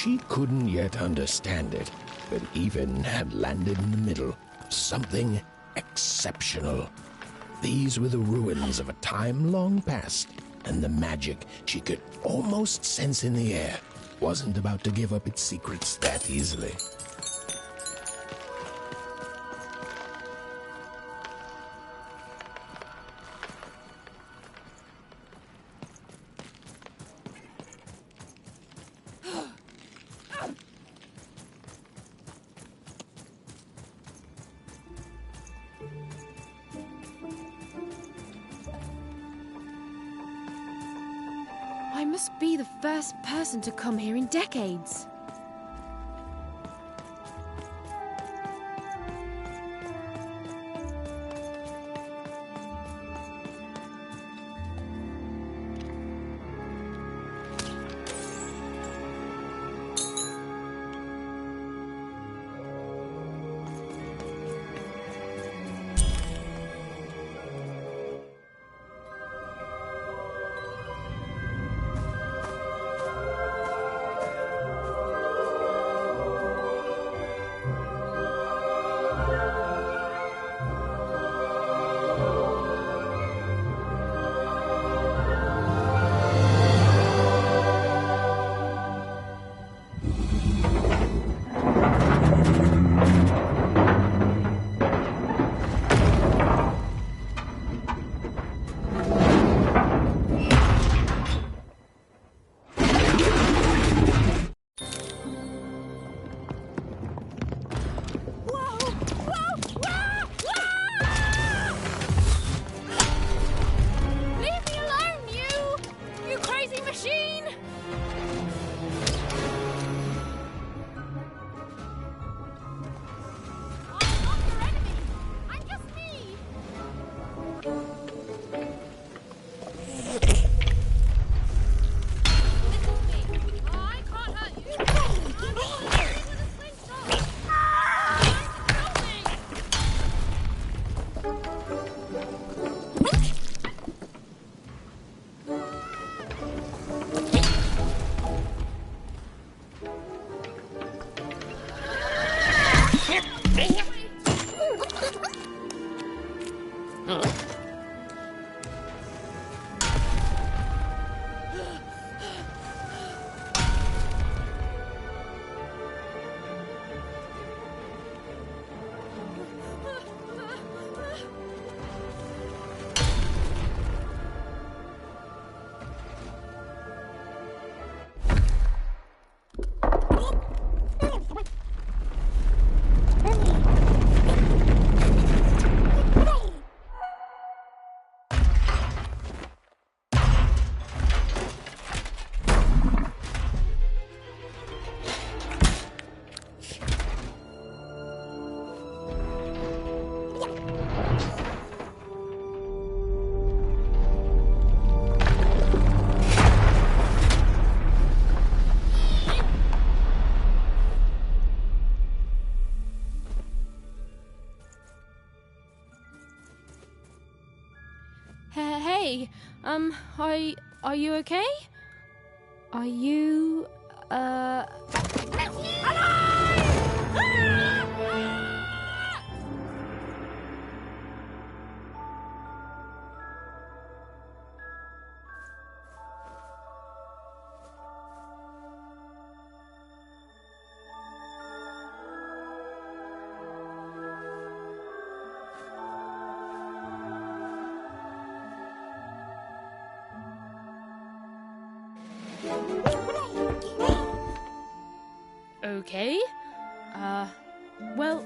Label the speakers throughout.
Speaker 1: She couldn't yet understand it, but even had landed in the middle of something exceptional. These were the ruins of a time long past, and the magic she could almost sense in the air wasn't about to give up its secrets that easily.
Speaker 2: I must be the first person to come here in decades. Hey, are you okay? Are you, okay? Well,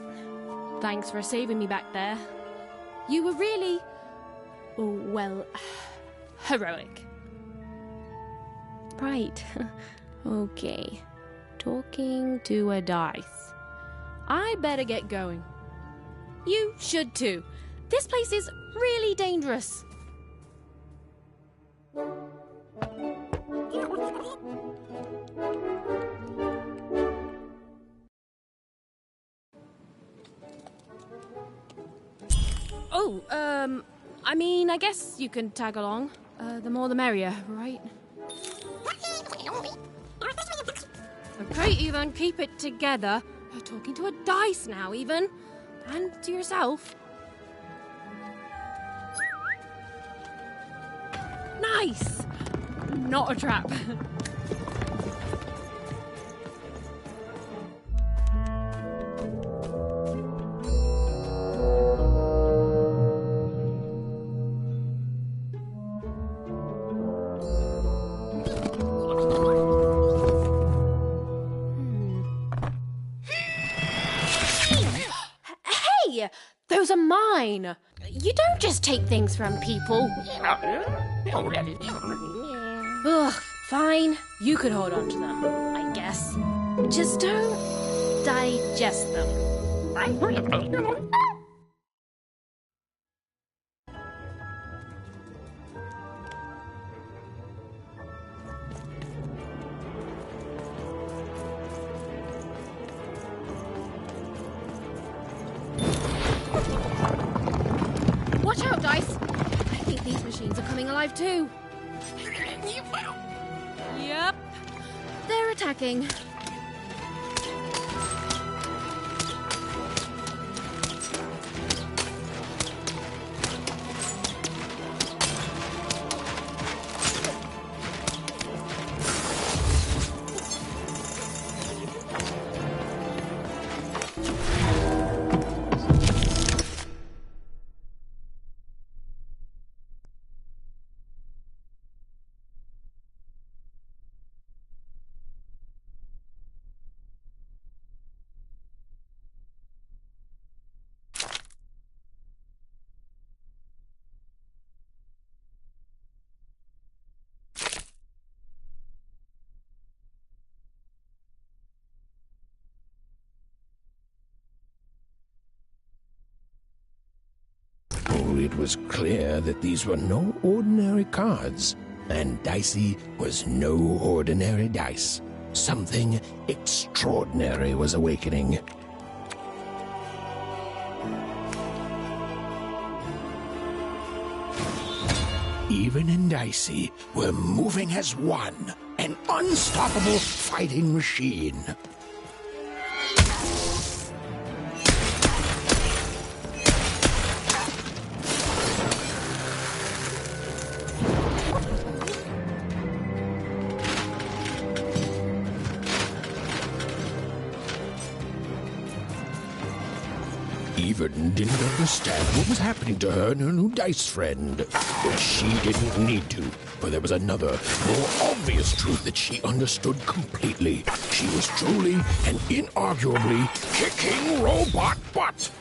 Speaker 2: thanks for saving me back there. You were really, well, heroic. Right. Okay. Talking to a dice. I better get going. You should too. This place is really dangerous. Oh, I mean, I guess you can tag along. The more the merrier, right? Okay, Ethan, keep it together. You're talking to a dice now, Ethan. And to yourself. Nice! Not a trap. Hey! Those are mine! You don't just take things from people. Ugh, fine. You could hold on to them, I guess. Just don't digest them. Watch out, Dice! I think these machines are coming alive too. Yep. They're attacking.
Speaker 1: It was clear that these were no ordinary cards, and Dicey was no ordinary dice. Something extraordinary was awakening. Even and Dicey were moving as one, an unstoppable fighting machine. Even didn't understand what was happening to her and her new dice friend. But she didn't need to, for there was another, more obvious truth that she understood completely. She was truly and inarguably kicking robot butt.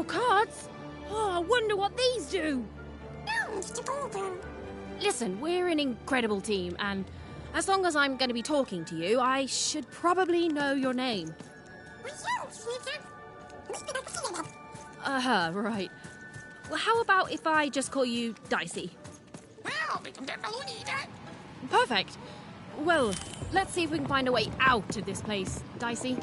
Speaker 2: Cards? Oh, I wonder what these do. Listen, we're an incredible team, and as long as I'm going to be talking to you, I should probably know your name. Right. Well, how about if I just call you Dicey? Perfect. Well, let's see if we can find a way out of this place, Dicey.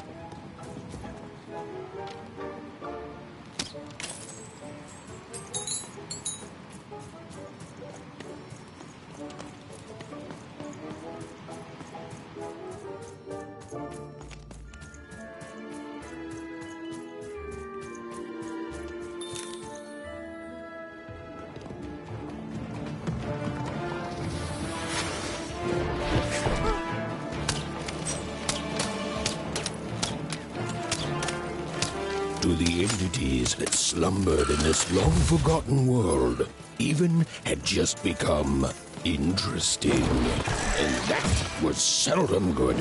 Speaker 1: To the entities that slumbered in this long-forgotten world, even had just become interesting. And that was seldom good.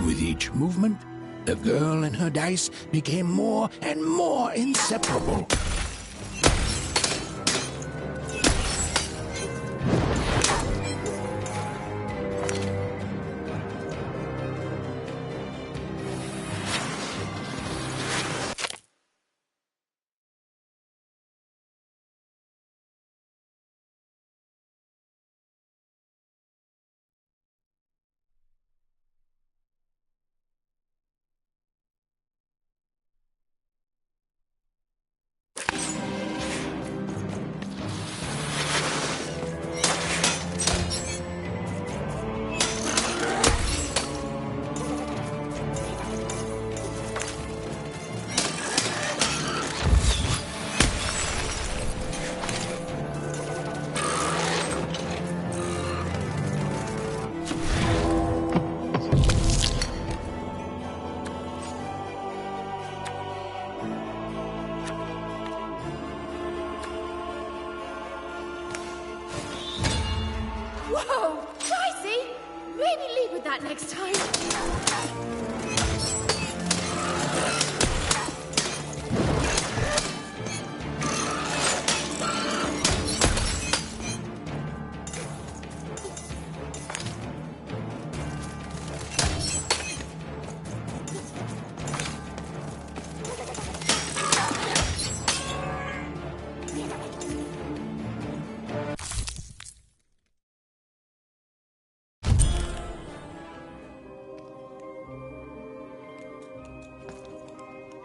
Speaker 1: With each movement, the girl and her dice became more and more inseparable.
Speaker 2: Whoa! Dicey! Maybe lead with that next time.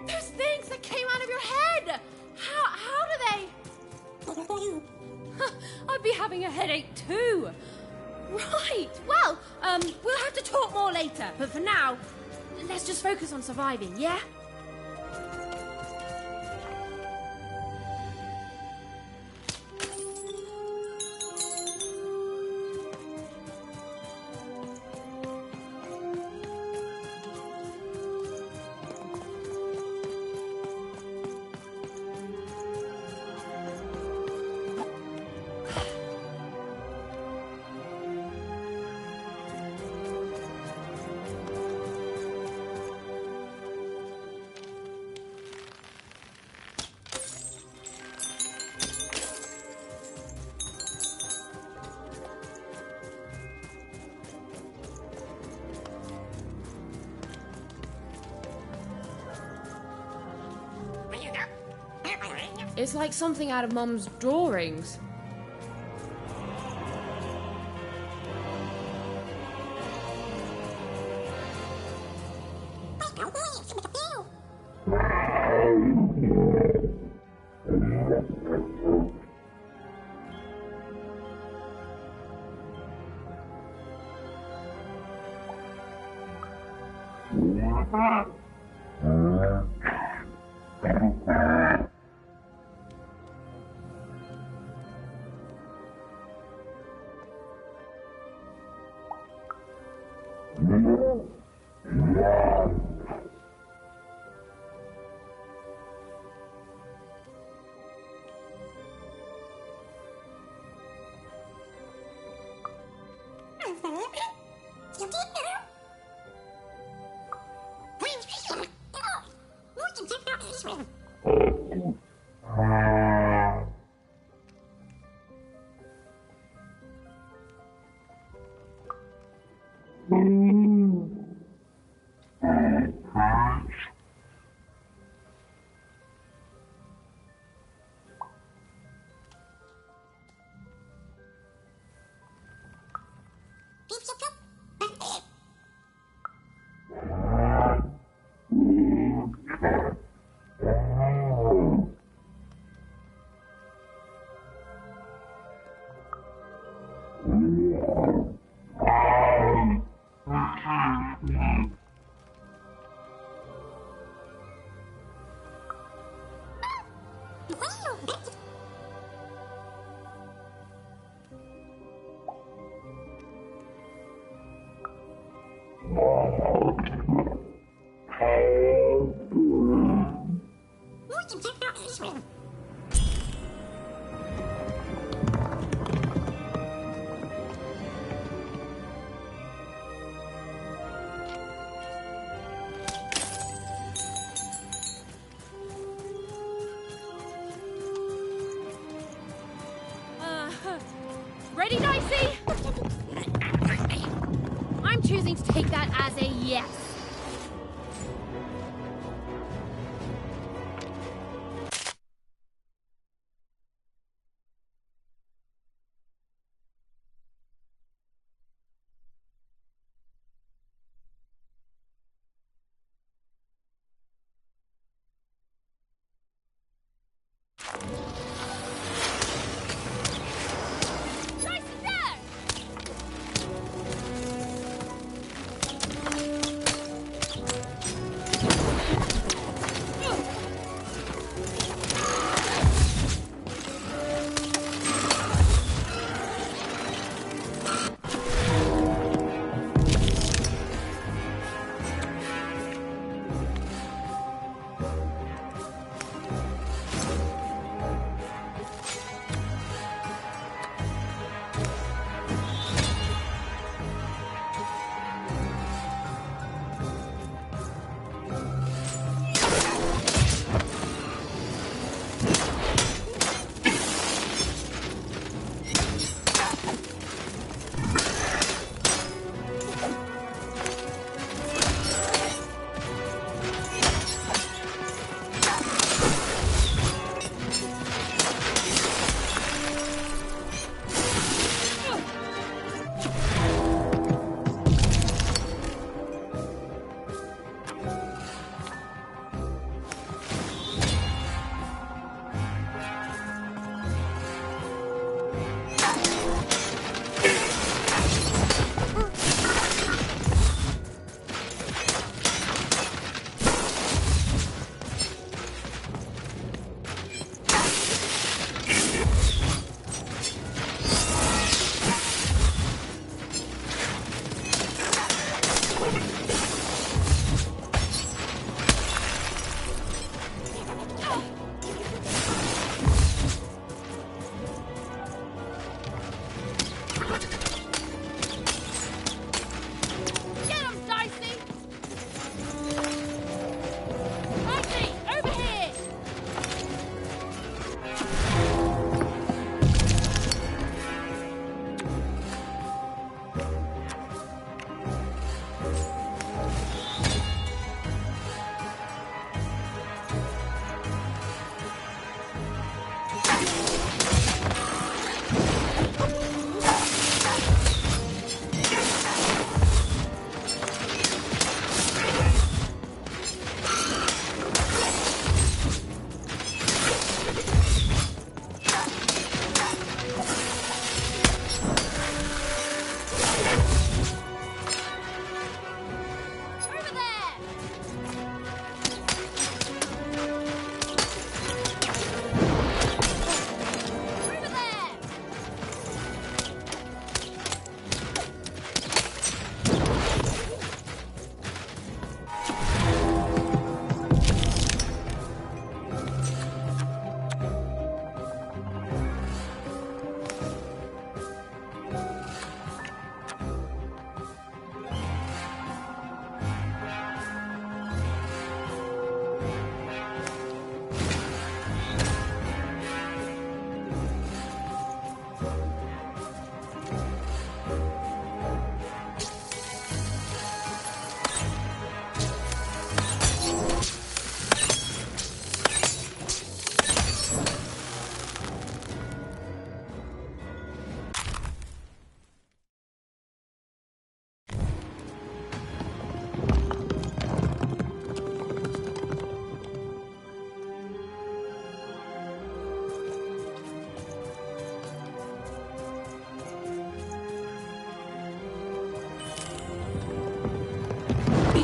Speaker 2: Those things that came out of your head! How do they... I'd be having a headache too. Right, well, we'll have to talk more later, but for now, let's just focus on surviving, yeah? It's like something out of Mum's drawings. Ready, Dicey? I'm choosing to take that as a yes.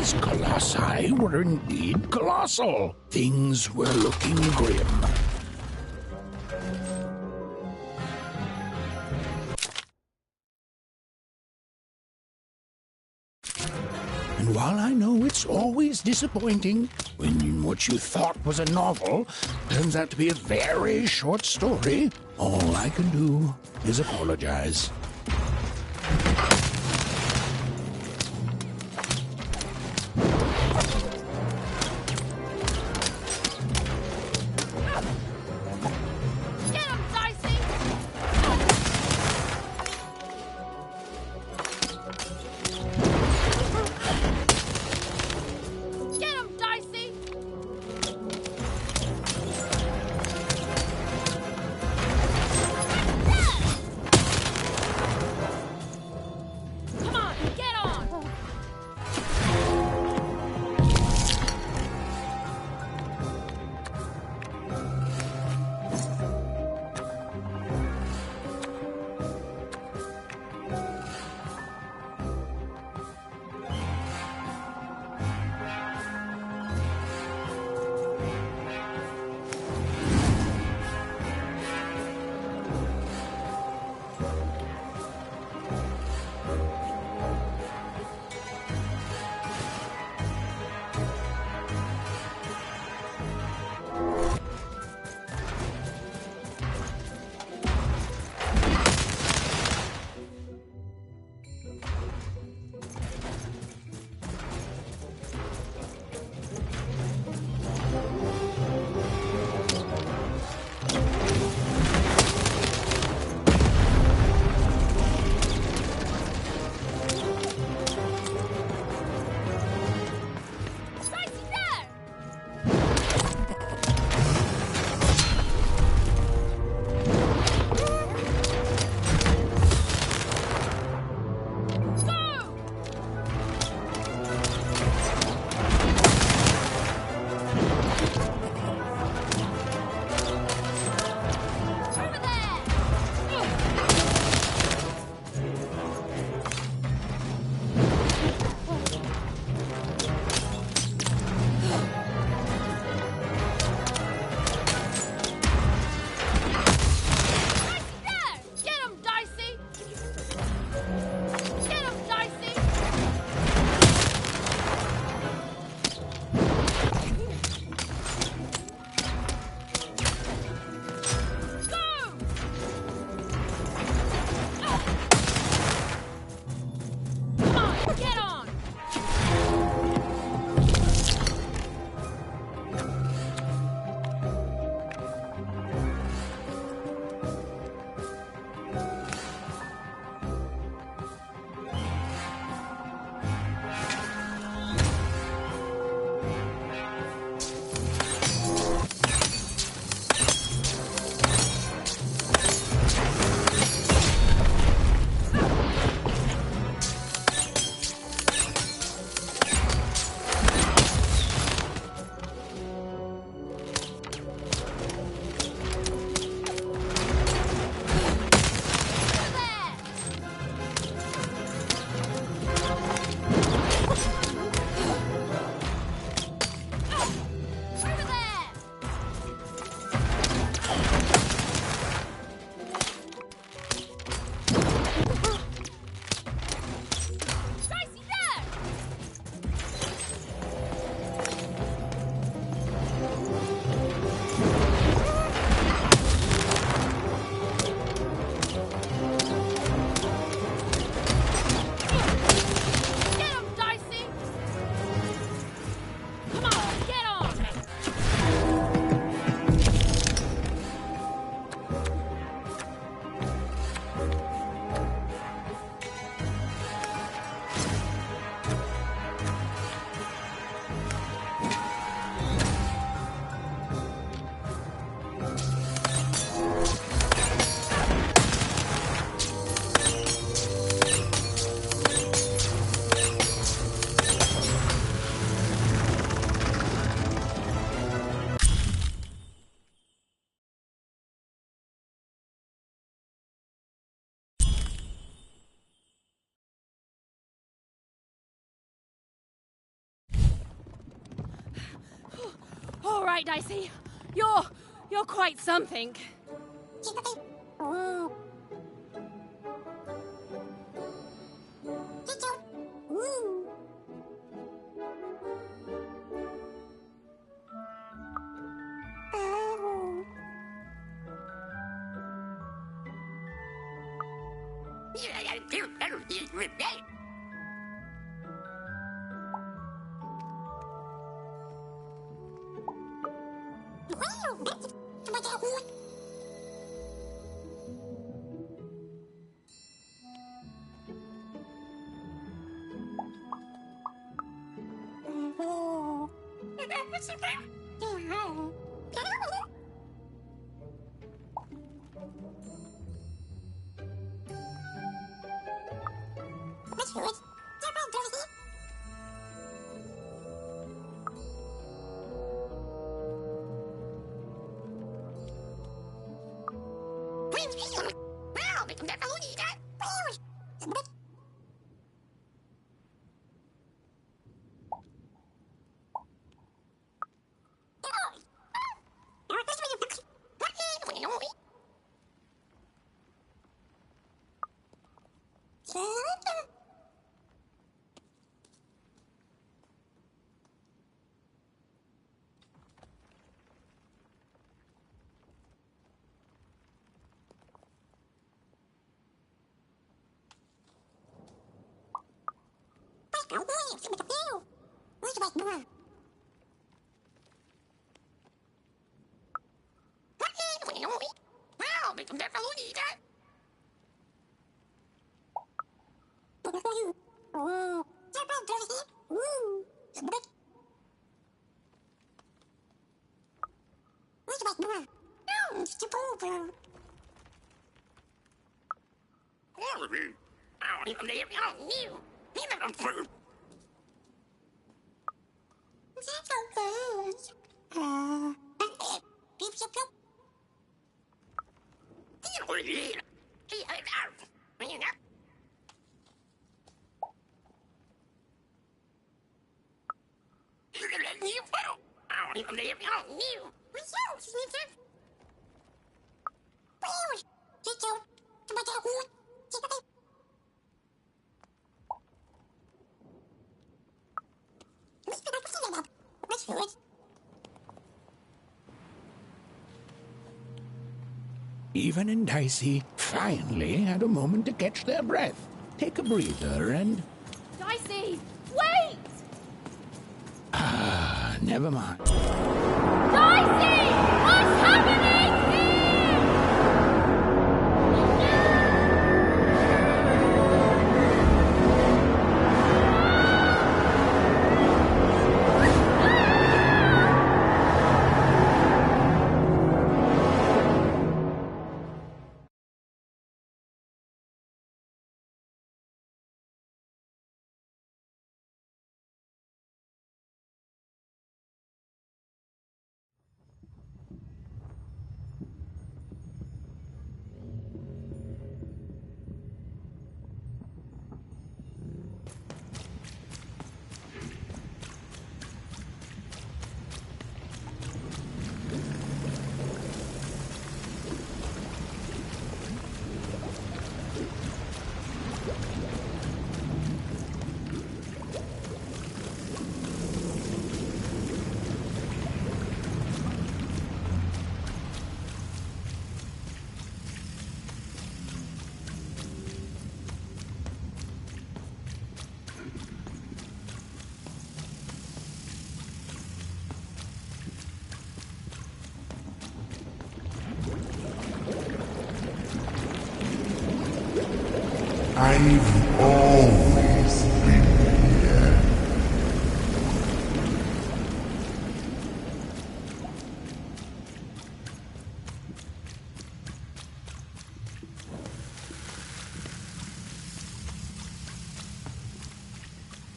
Speaker 1: These colossi were indeed colossal. Things were looking grim. And while I know it's always disappointing when what you thought was a novel turns out to be a very short story, all I can do is apologize.
Speaker 2: all right, Dicey. You're quite something.
Speaker 1: Even and Dicey finally had a moment to catch their breath, take a breather, and...
Speaker 2: Dicey, wait!
Speaker 1: Ah, never mind.
Speaker 2: Dicey! What's happening here?
Speaker 3: I've always been here.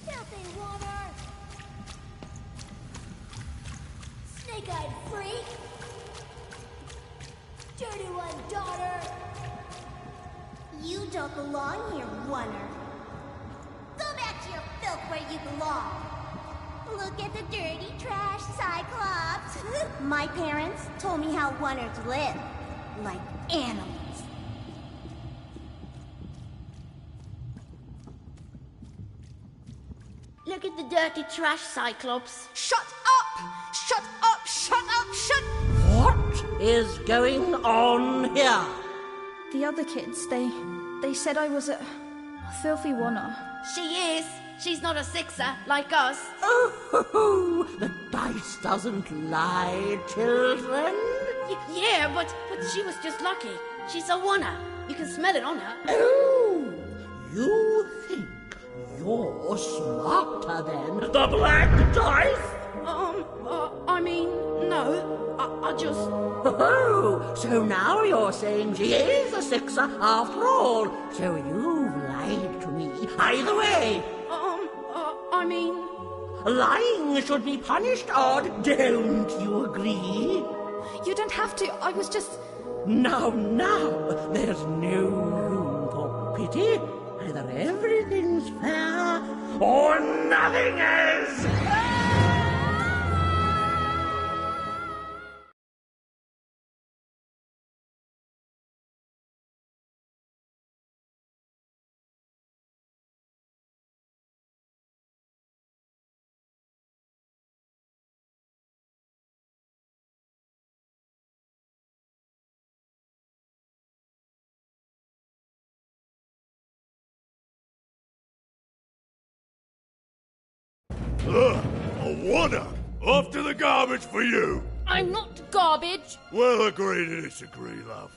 Speaker 2: Filthy water! Snake-eyed freak! Dirty one, daughter! You don't belong here, Oner. Go back to your filth where you belong.
Speaker 4: Look at the dirty trash, Cyclops. My parents told me how wonders live, like animals.
Speaker 2: Look at the dirty trash, Cyclops.
Speaker 5: Shut up! Shut up! Shut up! Shut...
Speaker 6: What is going on here?
Speaker 7: The other kids, they said I was a filthy oner.
Speaker 2: She is. She's not a sixer, like us.
Speaker 6: Oh, the dice doesn't lie, children.
Speaker 2: Yeah, but she was just lucky. She's a oner. You can smell it on her.
Speaker 6: Oh, you think you're smarter than the black dice?
Speaker 2: I mean, no. I just...
Speaker 6: Oh, so now you're saying she is a sixer after all. So you've lied to me. Either way.
Speaker 2: I mean...
Speaker 6: Lying should be punished, Odd. Don't you agree?
Speaker 7: You don't have to. I was just...
Speaker 6: Now, there's no room for pity. Either everything's fair or nothing is.
Speaker 3: A wonder! Off to the garbage for you!
Speaker 2: I'm not garbage.
Speaker 3: We'll agree to disagree, love.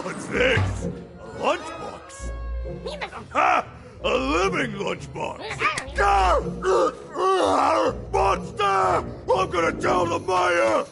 Speaker 3: What's this? A lunchbox? Ha! A living lunchbox! Monster! I'm gonna tell the mayor!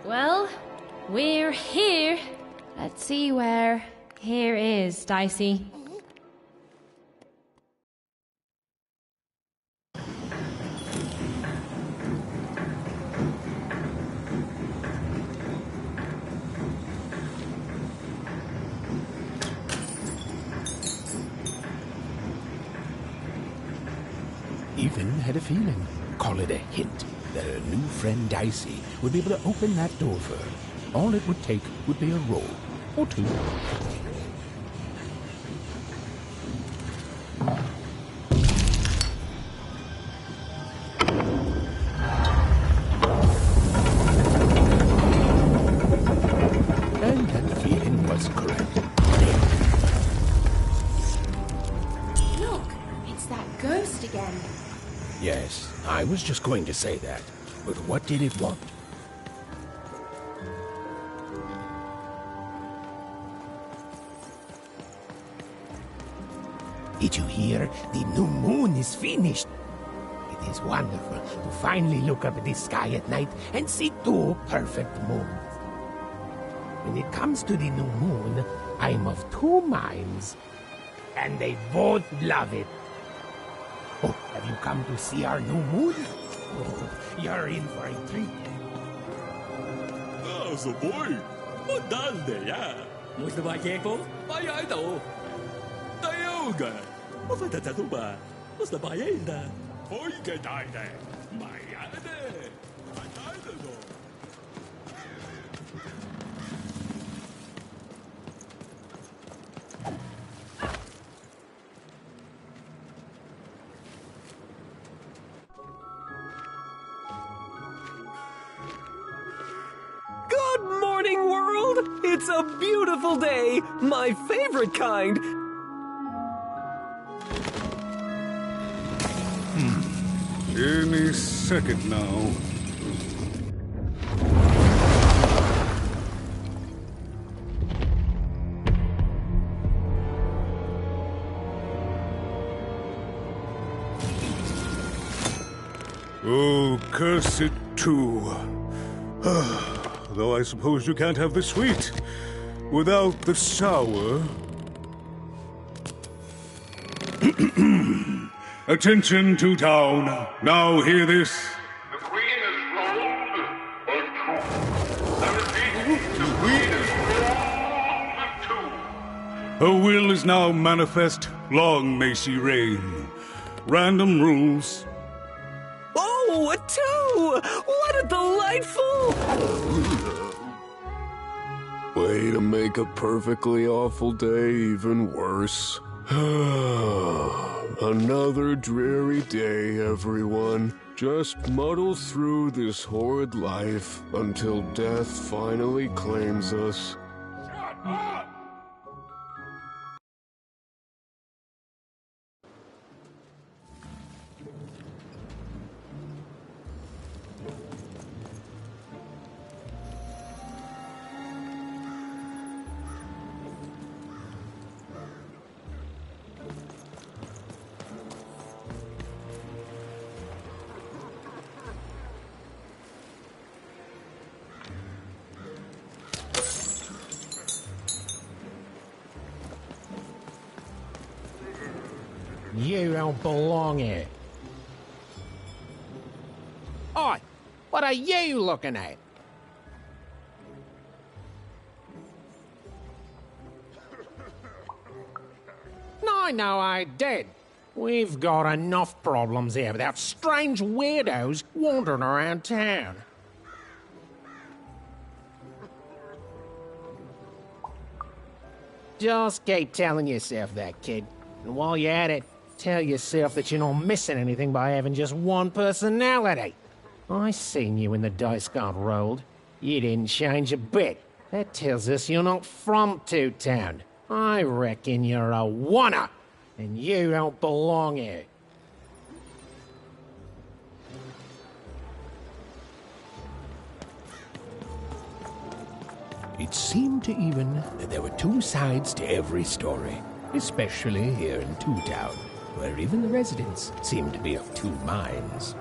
Speaker 8: Well, we're here. Let's see where here is, Dicey.
Speaker 1: Even had a feeling, call it a hint, that her new friend Dicey would be able to open that door for her. All it would take would be a roll or two. And that feeling was correct.
Speaker 2: Look, it's that ghost again.
Speaker 1: Yes, I was just going to say that. But what did it want? Did you hear? The new moon is finished. It is wonderful to finally look up at the sky at night and see two perfect moons. When it comes to the new moon, I'm of two minds, and they both love it. Oh, have you come to see our new moon? Oh, you're in for a treat.
Speaker 9: So boy, what does they ya? Most of my people, my idol. Tayoga, what the Tatuba? What's the Bayenda? Oh, you can die there. My idol.
Speaker 10: Good morning, world! It's a beautiful day, my favorite kind.
Speaker 11: Any second now. Oh, curse it too. Though I suppose you can't have the sweet without the sour. Attention to town. Now hear this.
Speaker 3: The Queen has rolled a two. I repeat, the Queen has rolled a two.
Speaker 11: Her will is now manifest. Long may she reign. Random rules.
Speaker 10: Oh, a 2! What a delightful...
Speaker 12: Way to make a perfectly awful day even worse. Another dreary day, everyone. Just muddle through this horrid life until death finally claims us.
Speaker 3: Shut up!
Speaker 1: You don't belong here. Oi, what are you looking at? No, I did. We've got enough problems here without strange weirdos wandering around town. Just keep telling yourself that, kid. And while you're at it, tell yourself that you're not missing anything by having just one personality. I seen you when the dice got rolled. You didn't change a bit. That tells us you're not from Two-Town. I reckon you're a wanna, and you don't belong here. It seemed to even that there were two sides to every story, especially here in Two-Town, where even the residents seemed to be of two minds.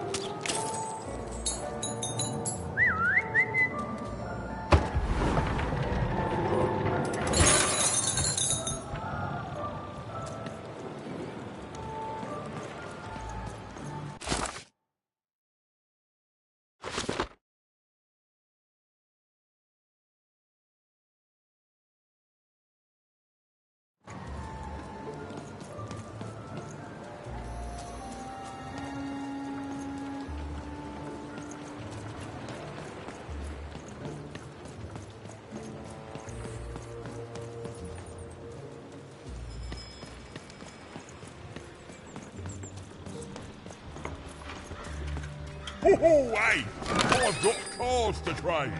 Speaker 3: Oh, hey! I've got cards to trade.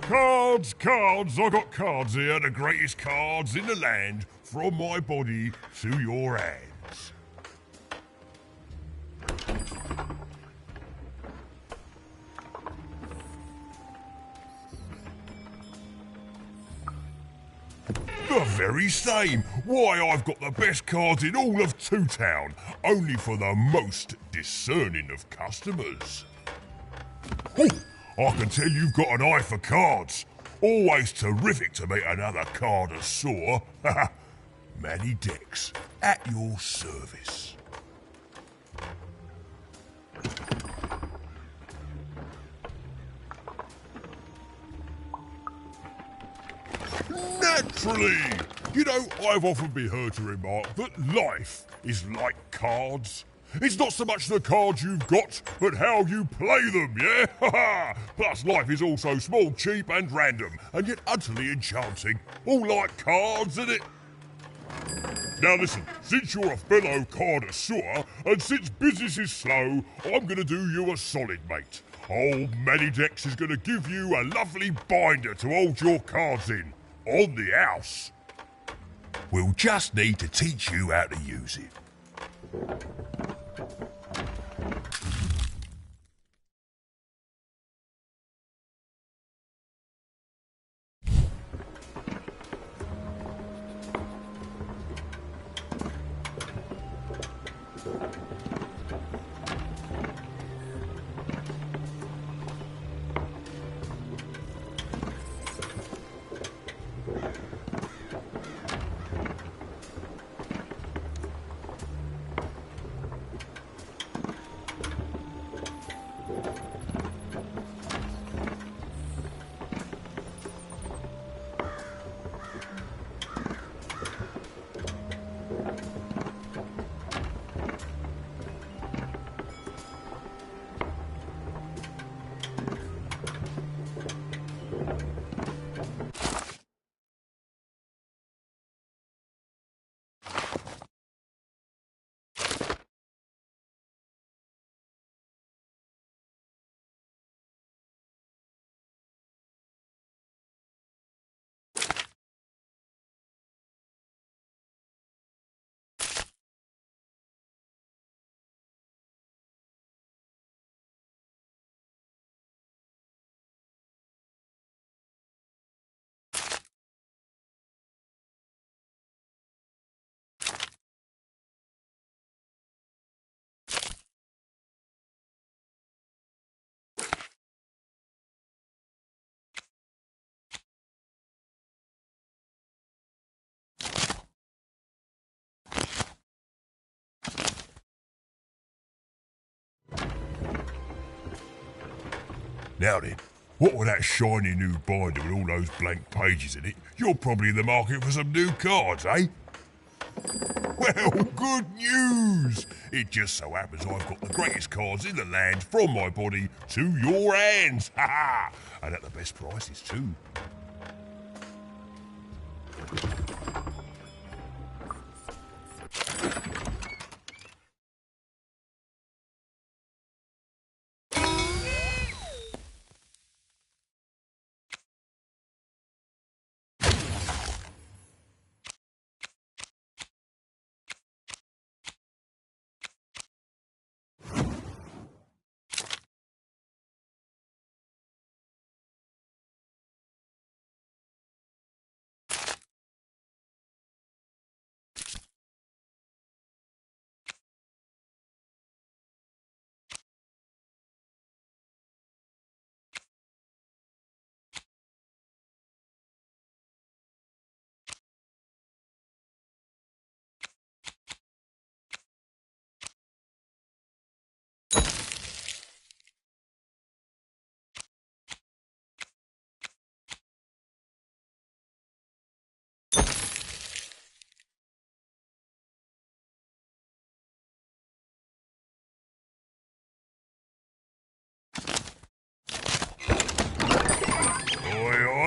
Speaker 3: Cards, cards, I got cards here, the greatest cards in the land, from my body to your hands. The very same. Why, I've got the best cards in all of Two-Town, only for the most discerning of customers. Oh, I can tell you've got an eye for cards. Always terrific to meet another connoisseur. Manny Dex, at your service. Naturally! You know, I've often been heard to remark that life is like cards. It's not so much the cards you've got, but how you play them, yeah? Plus, life is also small, cheap and random, and yet utterly enchanting. All like cards, isn't it? Now listen, since you're a fellow connoisseur, and since business is slow, I'm going to do you a solid, mate. Old Manny Dex is going to give you a lovely binder to hold your cards in. On the house. We'll just need to teach you how to use it. Now then, what with that shiny new binder with all those blank pages in it, you're probably in the market for some new cards, eh? Well, good news! It just so happens I've got the greatest cards in the land from my body to your hands. Ha ha! And at the best prices too.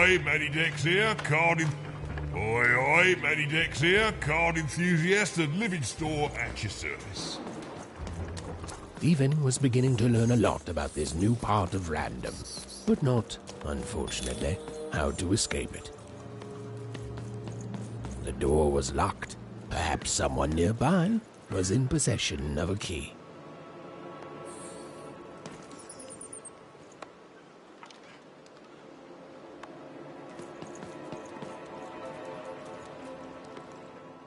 Speaker 3: Oi, Matty Dex here, Oi, Matty Dex here, card enthusiast and living store at your service.
Speaker 1: Stephen was beginning to learn a lot about this new part of random, but not, unfortunately, how to escape it. The door was locked. Perhaps someone nearby was in possession of a key.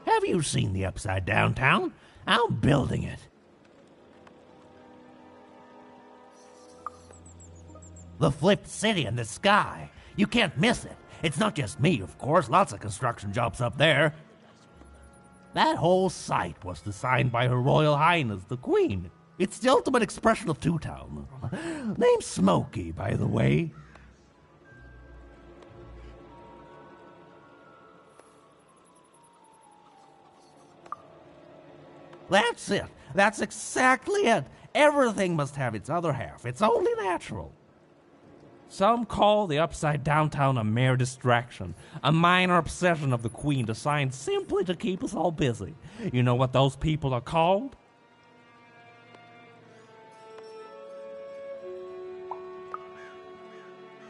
Speaker 13: Have you seen the Upside Down Town? I'm building it. The flipped city in the sky. You can't miss it. It's not just me, of course. Lots of construction jobs up there. That whole site was designed by Her Royal Highness, the Queen. It's the ultimate expression of Two Town. Name's Smokey, by the way. That's it. That's exactly it. Everything must have its other half. It's only natural. Some call the Upside Down Town a mere distraction, a minor obsession of the Queen designed simply to keep us all busy. You know what those people are called?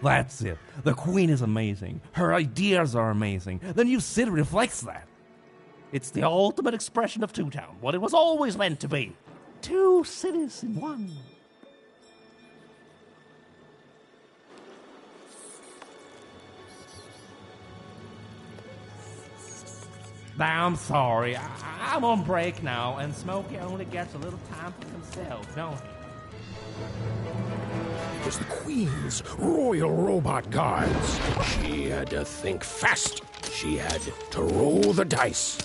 Speaker 13: That's it. The Queen is amazing. Her ideas are amazing. The new city reflects that. It's the ultimate expression of Two Town, what it was always meant to be. Two cities in one. I'm sorry. I'm on break now, and Smokey only gets a little time for himself, don't he?
Speaker 1: It was the Queen's Royal Robot Guards. She had to think fast. She had to roll the dice.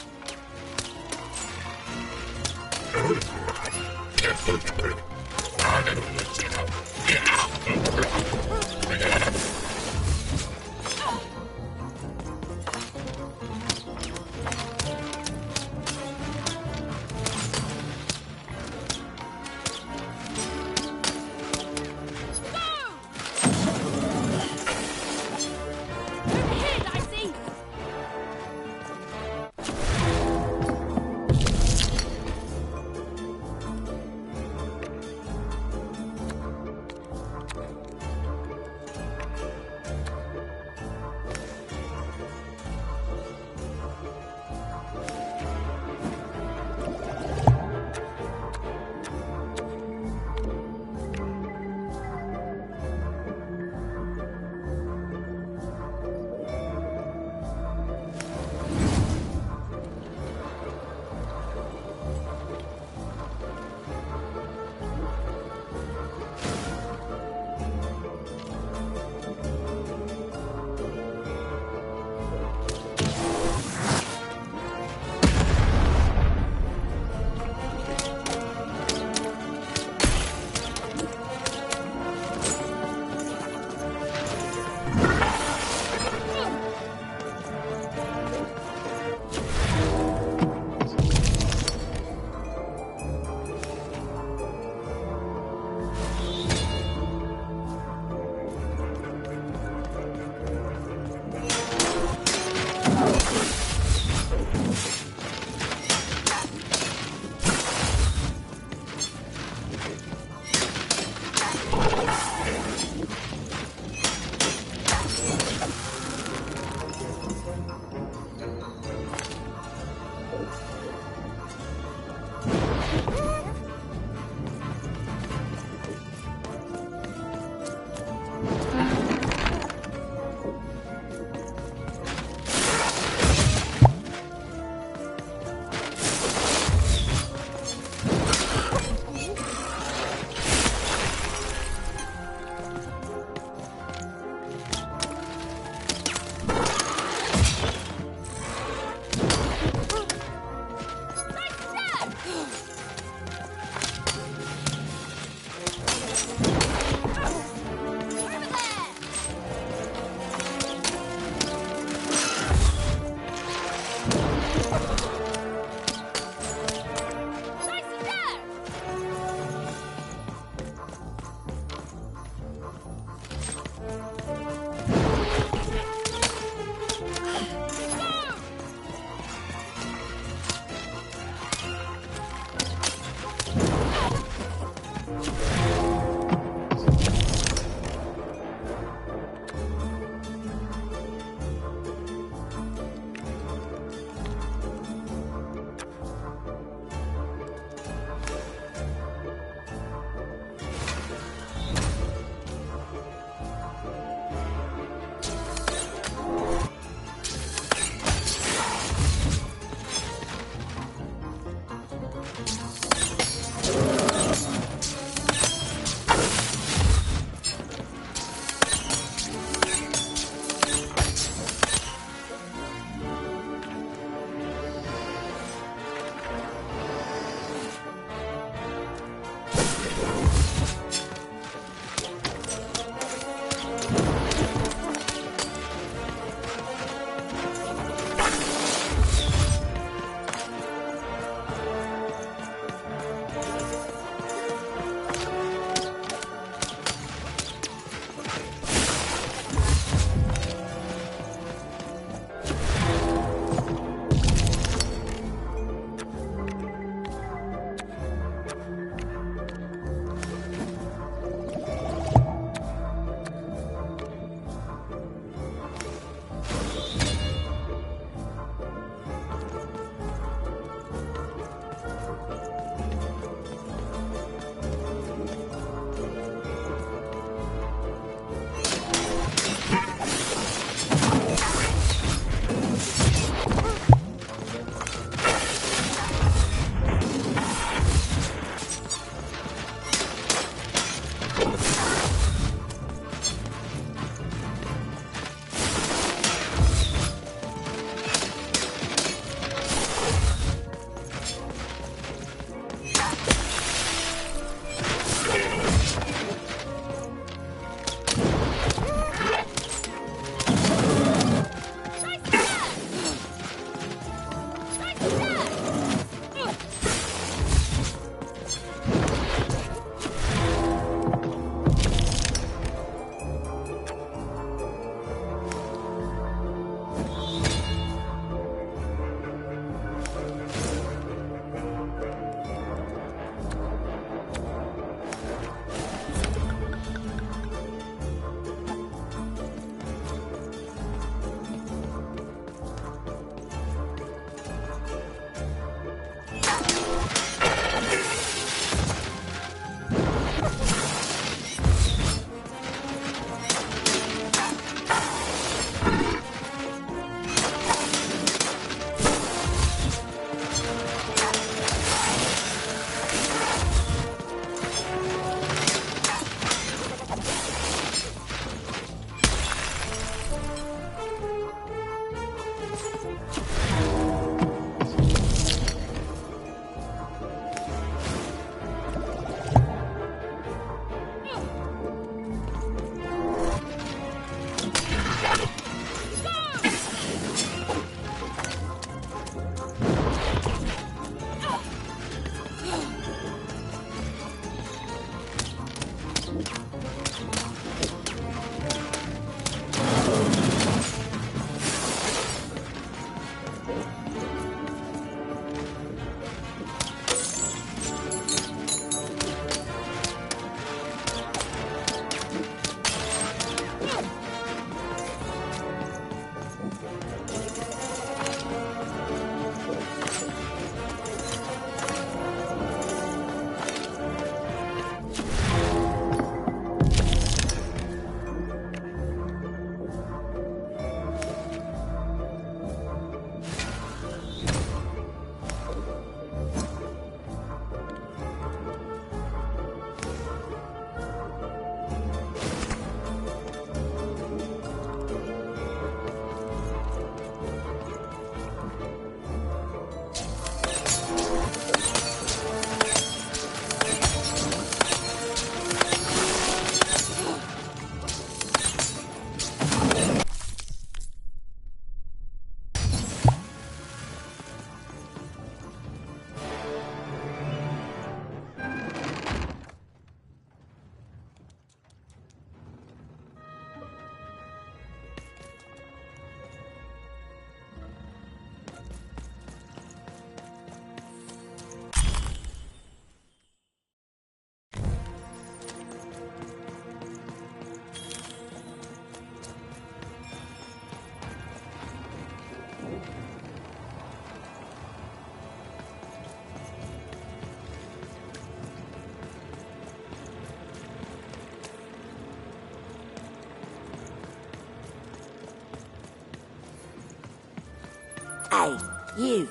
Speaker 14: You,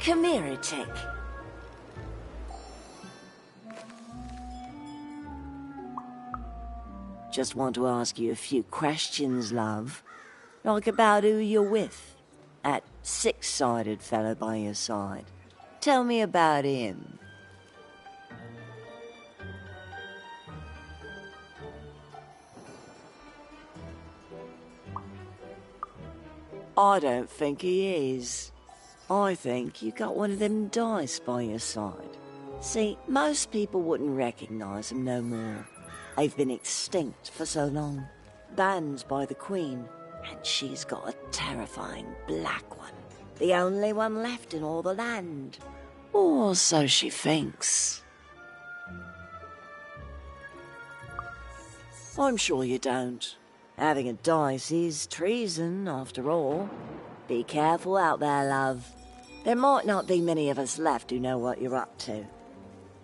Speaker 14: come here a tick. Just want to ask you a few questions, love. Like about who you're with. That six-sided fellow by your side. Tell me about him. I don't think he is. I think you got one of them dice by your side. See, most people wouldn't recognize him no more. They've been extinct for so long. Banned by the Queen. And she's got a terrifying black one. The only one left in all the land. Or so she thinks. I'm sure you don't. Having a dice is treason, after all. Be careful out there, love. There might not be many of us left who know what you're up to.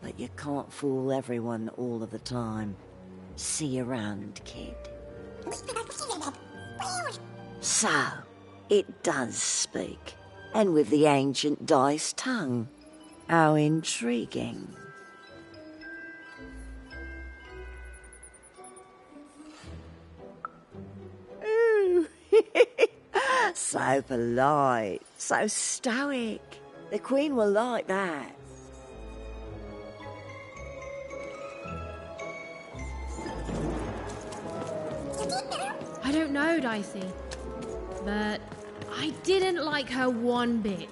Speaker 14: But you can't fool everyone all of the time. See you around, kid. So, it does speak. And with the ancient dice tongue. How intriguing. Ooh. So polite, so stoic. The Queen will like that.
Speaker 8: I don't know, Dicey, but I didn't like her one bit.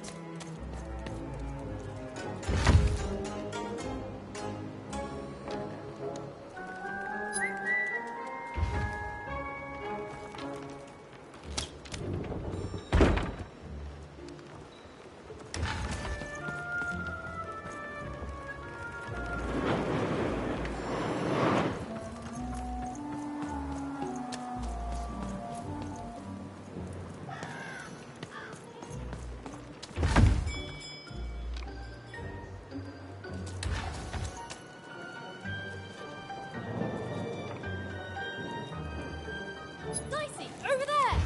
Speaker 2: Dicey, over there!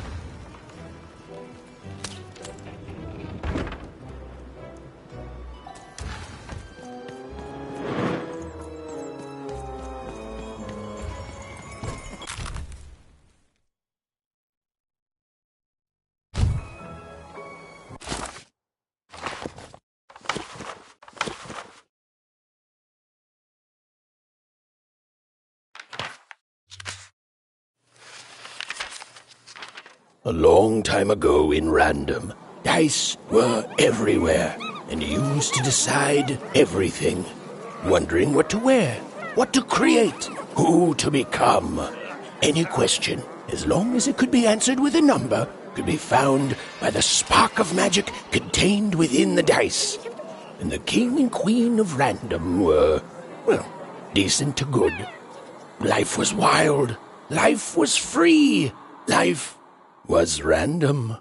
Speaker 1: A long time ago in Random, dice were everywhere and used to decide everything. Wondering what to wear, what to create, who to become. Any question, as long as it could be answered with a number, could be found by the spark of magic contained within the dice. And the king and queen of Random were, well, decent to good. Life was wild. Life was free. Life was random.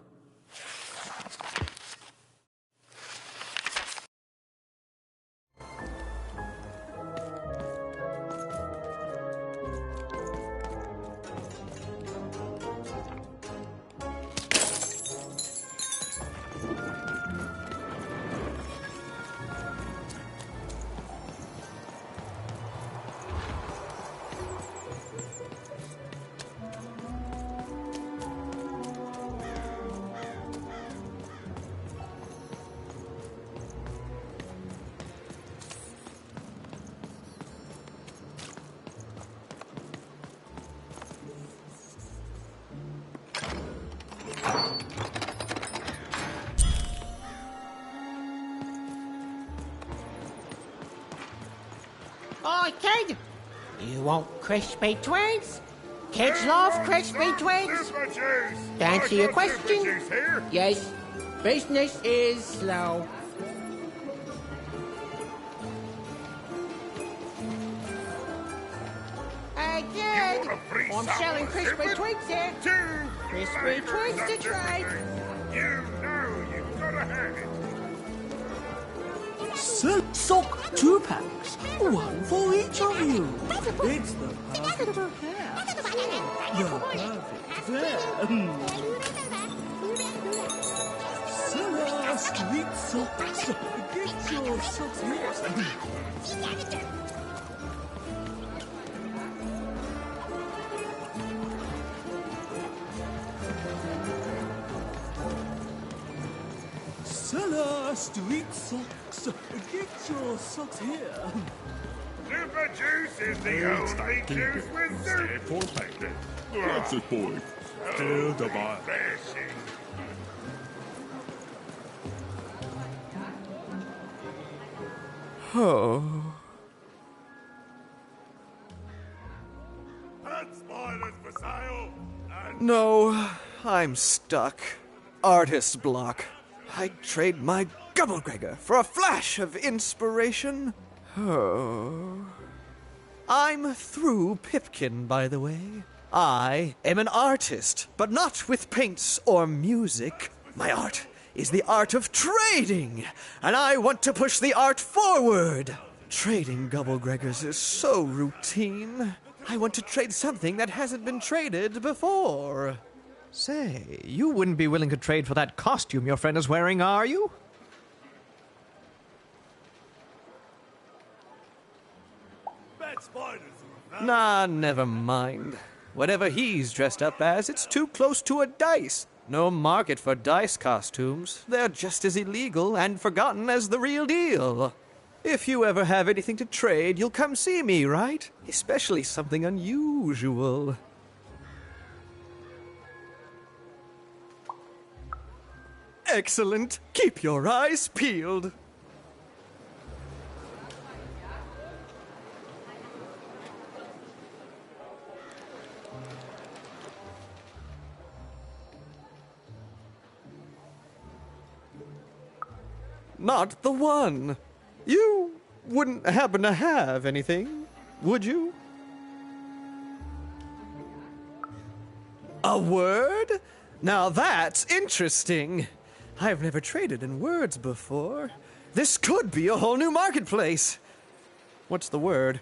Speaker 15: Hi, kid. You want crispy twigs? Kids love crispy twigs. To answer your question, yes, business is slow. Hey, kid, I'm selling crispy twigs here. Crispy twigs to trade.
Speaker 3: You know you've got to have it.
Speaker 6: Sock 2 packs, one for each of you. It's the perfect pair. The perfect pair. Silla.
Speaker 9: street socks. Get your socks here. Seller, street socks. Get your socks here.
Speaker 3: Super juice is the only juice with super.
Speaker 9: What's it, boy? Still the bar.
Speaker 16: Oh.
Speaker 3: Spoilers for sale.
Speaker 16: No, I'm stuck. Artist's block. I'd trade my Gubblegregor for a flash of inspiration. Oh. I'm through Pipkin, by the way. I am an artist, but not with paints or music. My art is the art of trading, and I want to push the art forward. Trading Gubblegregors is so routine. I want to trade something that hasn't been traded before.
Speaker 17: Say, you wouldn't be willing to trade for that costume your friend is wearing, are you?
Speaker 16: Nah, never mind. Whatever he's dressed up as, it's too close to a dice. No market for dice costumes. They're just as illegal and forgotten as the real deal. If you ever have anything to trade, you'll come see me, right? Especially something unusual. Excellent. Keep your eyes peeled. Not the one. You wouldn't happen to have anything, would you? A word? Now that's interesting. I've never traded in words before. This could be a whole new marketplace. What's the word?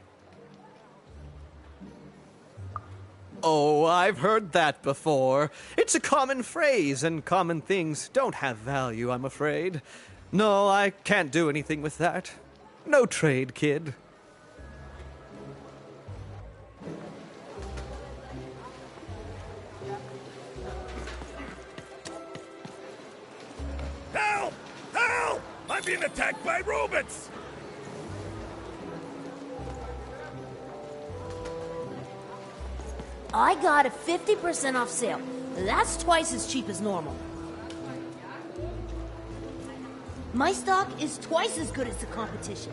Speaker 16: Oh, I've heard that before. It's a common phrase, and common things don't have value, I'm afraid. No, I can't do anything with that. No trade, kid.
Speaker 3: Help! Help! I'm being attacked by robots!
Speaker 18: I got a 50% off sale. That's twice as cheap as normal. My stock is twice as good as the competition.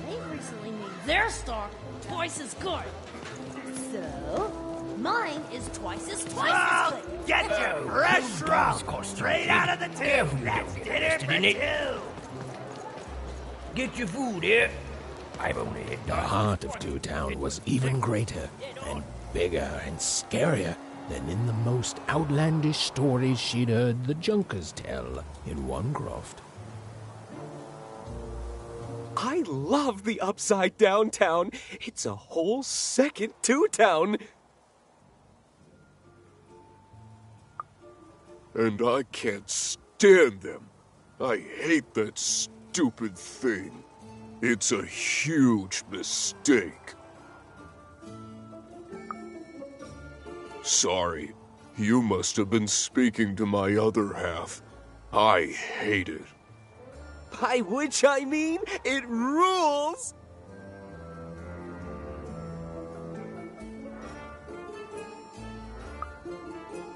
Speaker 18: They've recently made their stock twice as good. So, mine is twice as good.
Speaker 1: Get your fresh roll straight out of the tube. That's dinner for two. Get your food here. I've only hit the heart of Two Town was even greater and bigger and scarier than in the most outlandish stories she'd heard the Junkers tell in one croft.
Speaker 10: I love the Upside Downtown. It's a whole second Two Town.
Speaker 12: And I can't stand them. I hate that stupid thing. It's a huge mistake. Sorry, you must have been speaking to my other half. I hate it.
Speaker 10: By which I mean, it rules!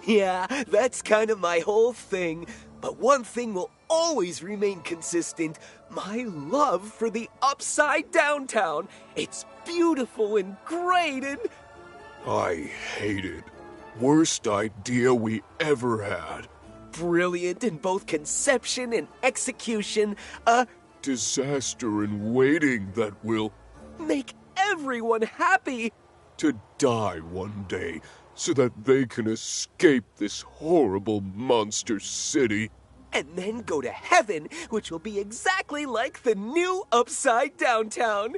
Speaker 10: Yeah, that's kind of my whole thing. But one thing will always remain consistent. My love for the Upside Downtown. It's beautiful and great and...
Speaker 12: I hate it. Worst idea we ever had.
Speaker 10: Brilliant in both conception and execution. A
Speaker 12: disaster in waiting that will
Speaker 10: make everyone happy.
Speaker 12: To die one day so that they can escape this horrible monster city.
Speaker 10: And then go to heaven, which will be exactly like the new Upside Downtown.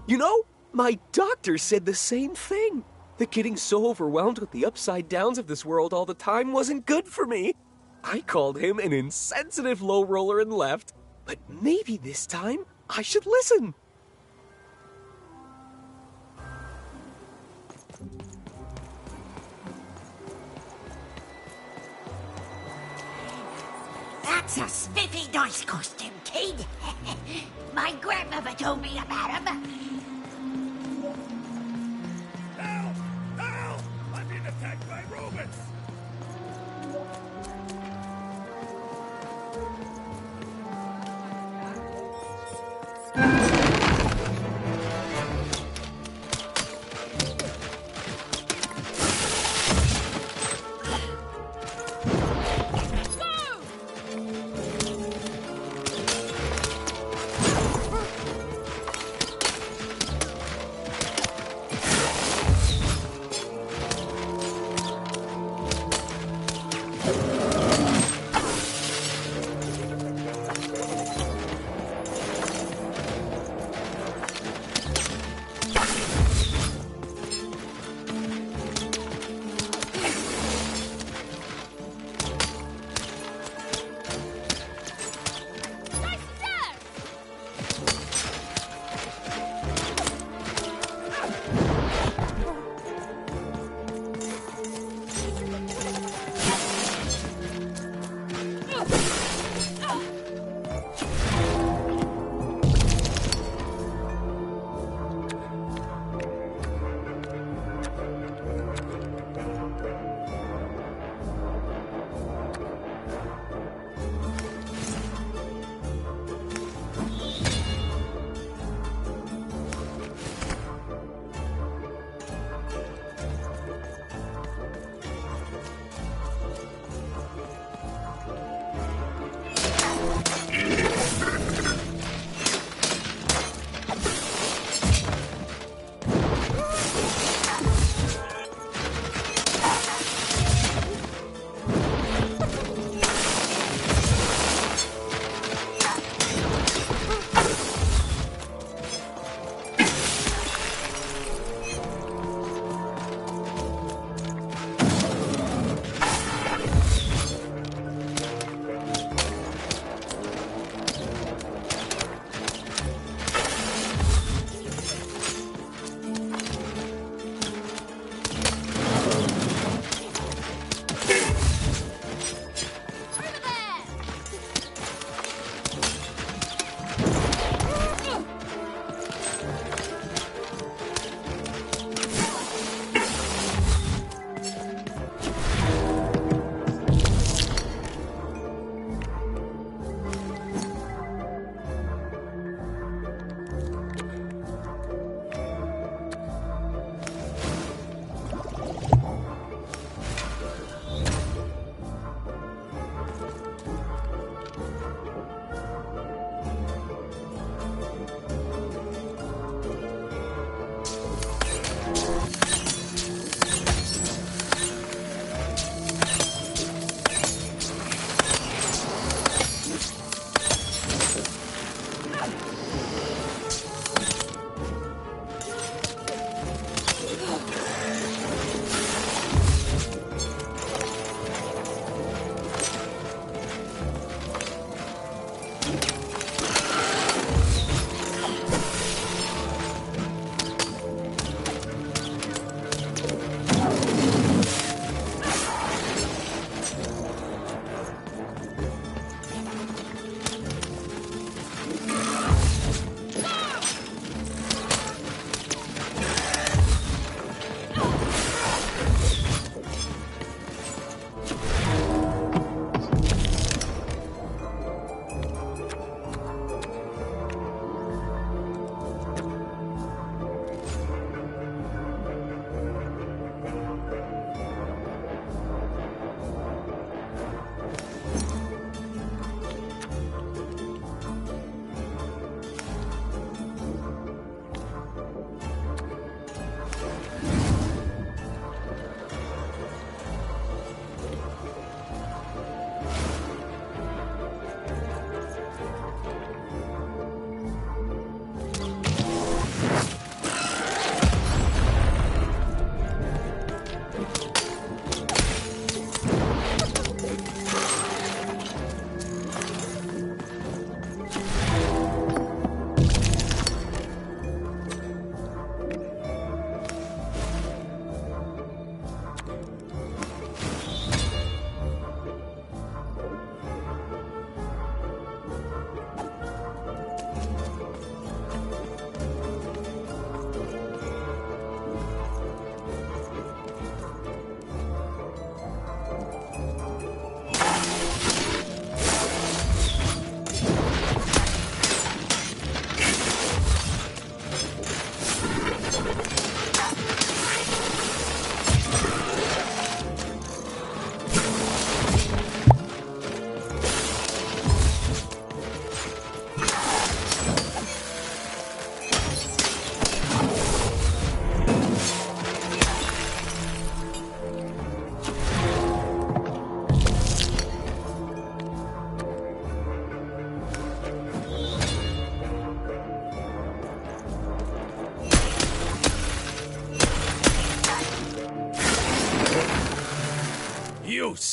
Speaker 10: You know, My doctor said the same thing. That getting so overwhelmed with the upside downs of this world all the time wasn't good for me. I called him an insensitive low roller and left. But maybe this time I should listen.
Speaker 6: That's a spiffy nice costume, kid. My grandmother told me about him.
Speaker 9: Help! Help! I'm being attacked by robots!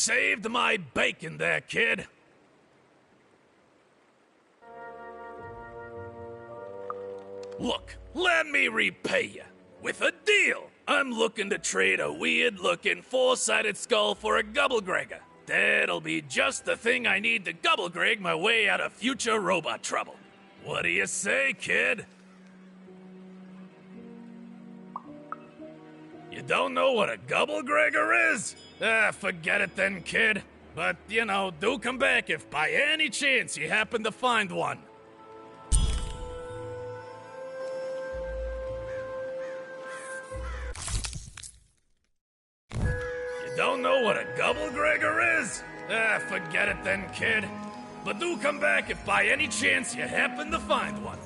Speaker 19: saved my bacon there, kid. Look, let me repay you with a deal. I'm looking to trade a weird-looking four-sided skull for a Gubblegregor. That'll be just the thing I need to Gubblegreg my way out of future robot trouble. What do you say, kid? You don't know what a Gubblegregor is? Forget it then, kid. But, you know, do come back if by any chance you happen to find one. You don't know what a Gubblegregor is? Forget it then, kid. But do come back if by any chance you happen to find one.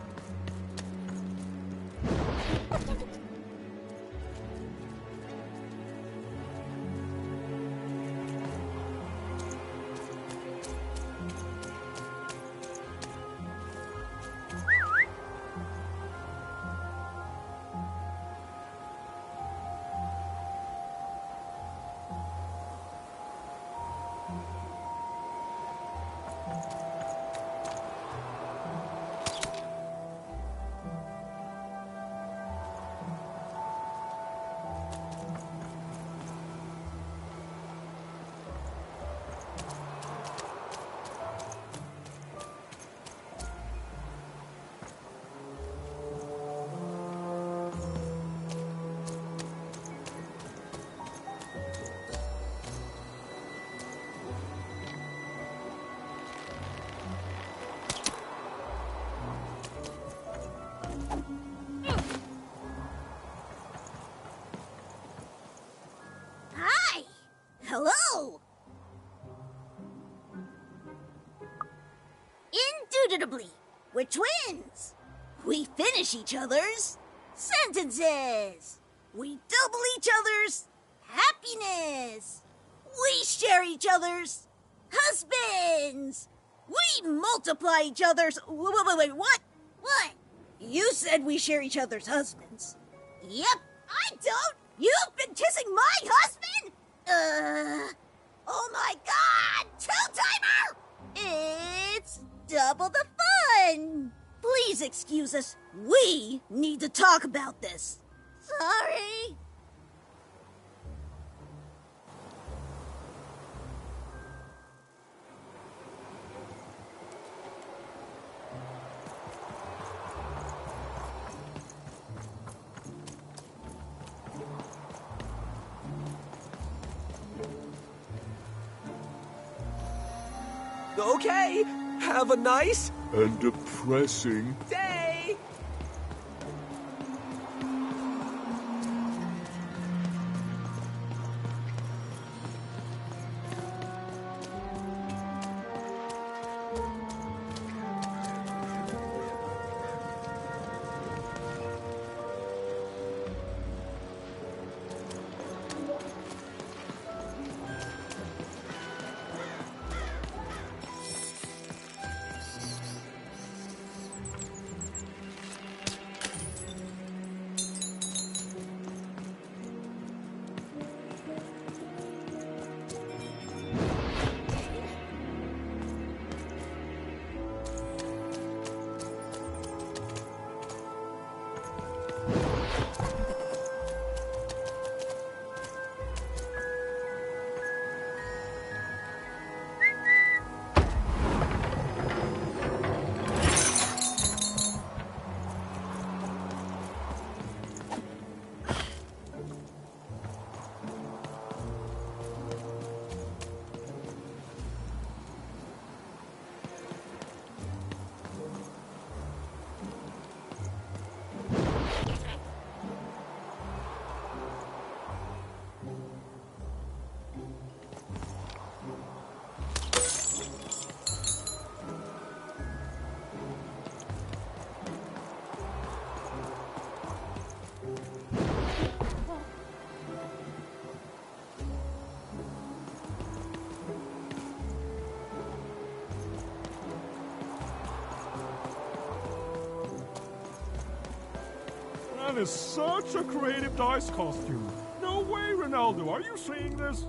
Speaker 4: Hello! Indubitably, we're twins. We finish each other's sentences. We double each other's happiness. We share each other's husbands. We multiply each other's... Wait, what? What? You said we share each other's husbands. Yep, I don't. You've been kissing my husband? Oh my God! Two-timer! It's double the fun! Please excuse us. We need to talk about this. Sorry.
Speaker 10: Okay, have a nice
Speaker 12: and depressing
Speaker 10: day.
Speaker 20: That is such a creative dice costume. No way, Ronaldo. Are you seeing this?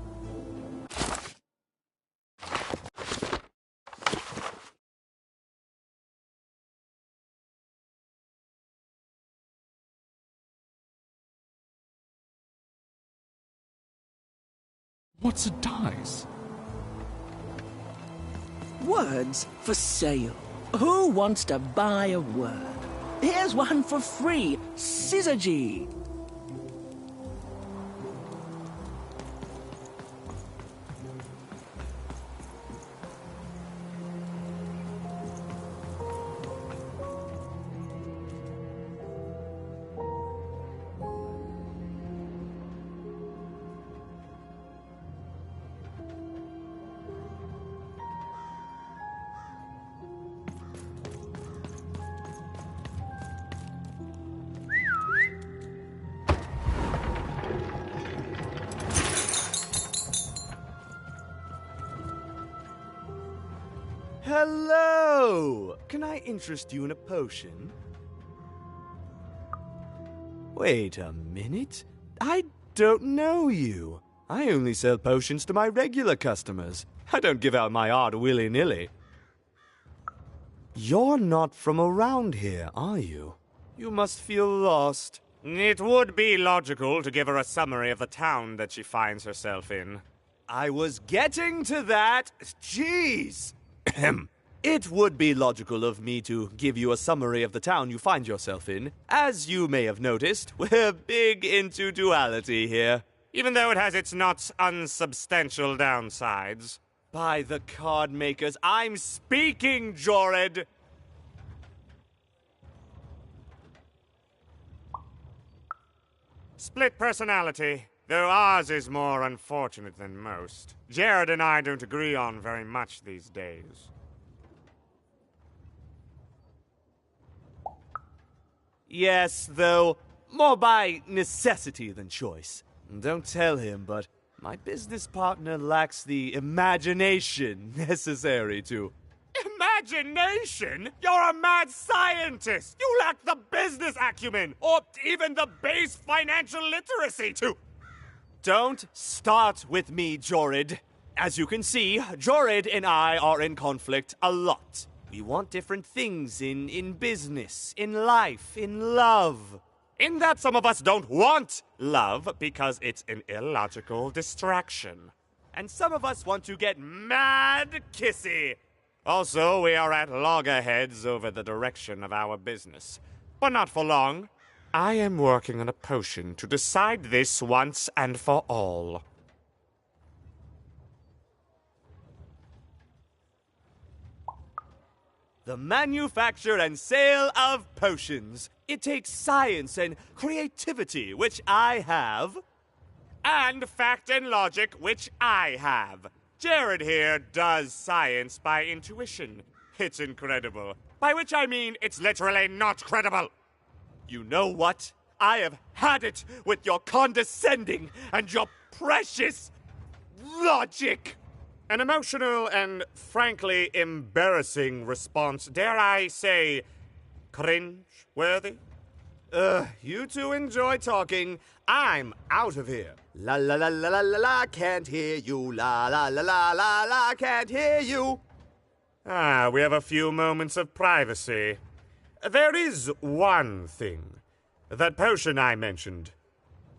Speaker 20: What's a dice?
Speaker 6: Words for sale. Who wants to buy a word? Here's one for free. Syzygy.
Speaker 21: Hello! Can I interest you in a potion? Wait a minute. I don't know you. I only sell potions to my regular customers. I don't give out my art willy-nilly. You're not from around here, are you? You must feel lost.
Speaker 22: It would be logical to give her a summary of the town that she finds herself in.
Speaker 21: I was getting to that. Jeez! It would be logical of me to give you a summary of the town you find yourself in. As you may have noticed, we're big into duality here.
Speaker 22: Even though it has its not unsubstantial downsides.
Speaker 21: By the card makers, I'm speaking, Jorid!
Speaker 22: Split personality, though ours is more unfortunate than most. Jared and I don't agree on very much these days.
Speaker 21: Yes, though, more by necessity than choice. Don't tell him, but my business partner lacks the imagination necessary to...
Speaker 22: Imagination? You're a mad scientist! You lack the business acumen, or even the base financial literacy to...
Speaker 21: Don't start with me, Jorid. As you can see, Jorid and I are in conflict a lot. We want different things in business, in life, in love.
Speaker 22: In that some of us don't want love because it's an illogical distraction.
Speaker 21: And some of us want to get mad kissy.
Speaker 22: Also, we are at loggerheads over the direction of our business. But not for long. I am working on a potion to decide this once and for all.
Speaker 21: The manufacture and sale of potions. It takes science and creativity, which I have.
Speaker 22: And fact and logic, which I have. Jared here does science by intuition. It's incredible. By which I mean it's literally not credible.
Speaker 21: You know what? I have had it with your condescending and your precious logic.
Speaker 22: An emotional and frankly embarrassing response, dare I say, cringe-worthy?
Speaker 21: You two enjoy talking. I'm out of here. La la la la la la la, can't hear you. La la la la la la, can't hear you.
Speaker 22: Ah, we have a few moments of privacy. There is one thing. That potion I mentioned.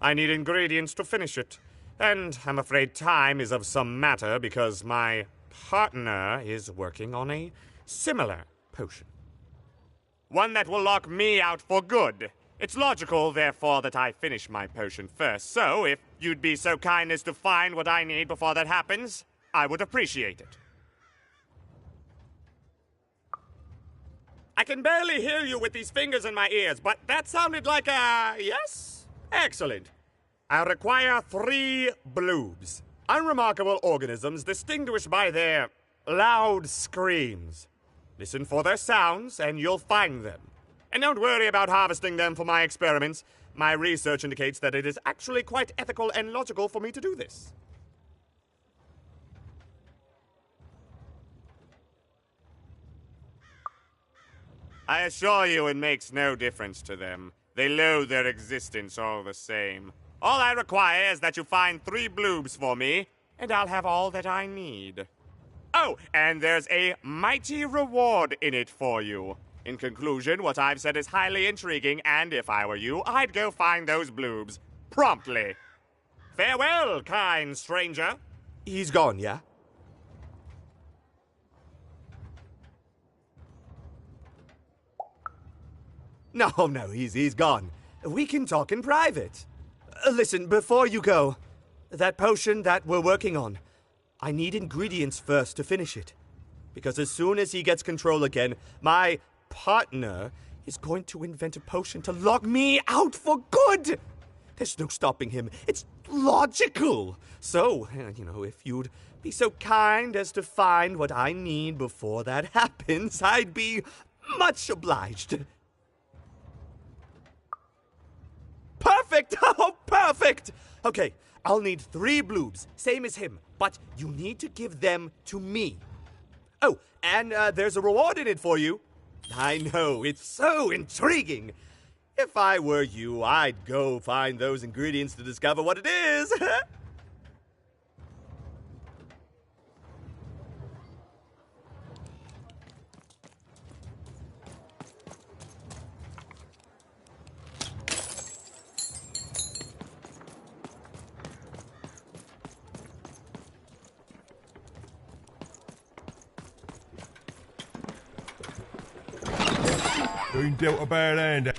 Speaker 22: I need ingredients to finish it. And I'm afraid time is of some matter because my partner is working on a similar potion. One that will lock me out for good. It's logical, therefore, that I finish my potion first. So, if you'd be so kind as to find what I need before that happens, I would appreciate it. I can barely hear you with these fingers in my ears, but that sounded like a yes? Excellent. I require 3 bloobs. Unremarkable organisms distinguished by their loud screams. Listen for their sounds, and you'll find them. And don't worry about harvesting them for my experiments. My research indicates that it is actually quite ethical and logical for me to do this. I assure you it makes no difference to them. They loathe their existence all the same. All I require is that you find 3 bloobs for me, and I'll have all that I need. Oh, and there's a mighty reward in it for you. In conclusion, what I've said is highly intriguing, and if I were you, I'd go find those bloobs. Promptly. Farewell, kind stranger.
Speaker 21: He's gone, yeah? No, he's gone. We can talk in private. Listen, before you go, that potion that we're working on, I need ingredients first to finish it. Because as soon as he gets control again, my partner is going to invent a potion to lock me out for good. There's no stopping him. It's logical. So, if you'd be so kind as to find what I need before that happens, I'd be much obliged. Perfect! Oh, perfect! Okay, I'll need 3 bloobs, same as him, but you need to give them to me. Oh, and there's a reward in it for you. I know, it's so intriguing. If I were you, I'd go find those ingredients to discover what it is.
Speaker 3: Been dealt a bad hand.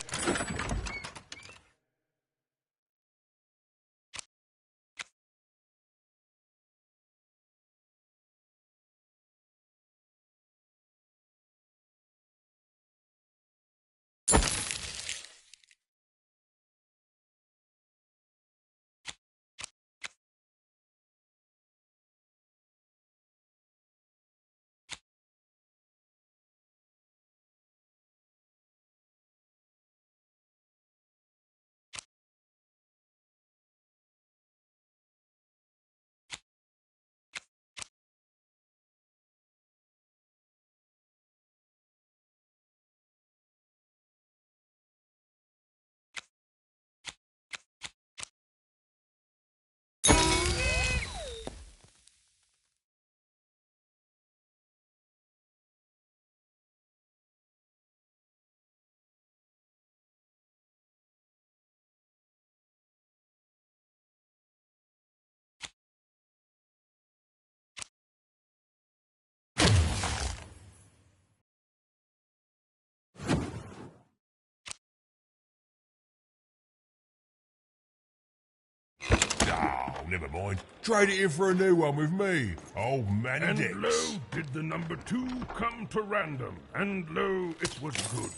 Speaker 3: Never mind. Trade it in for a new one with me. Old man
Speaker 5: And
Speaker 3: Dix.
Speaker 5: lo, did the number 2 come to random. And lo, it was good.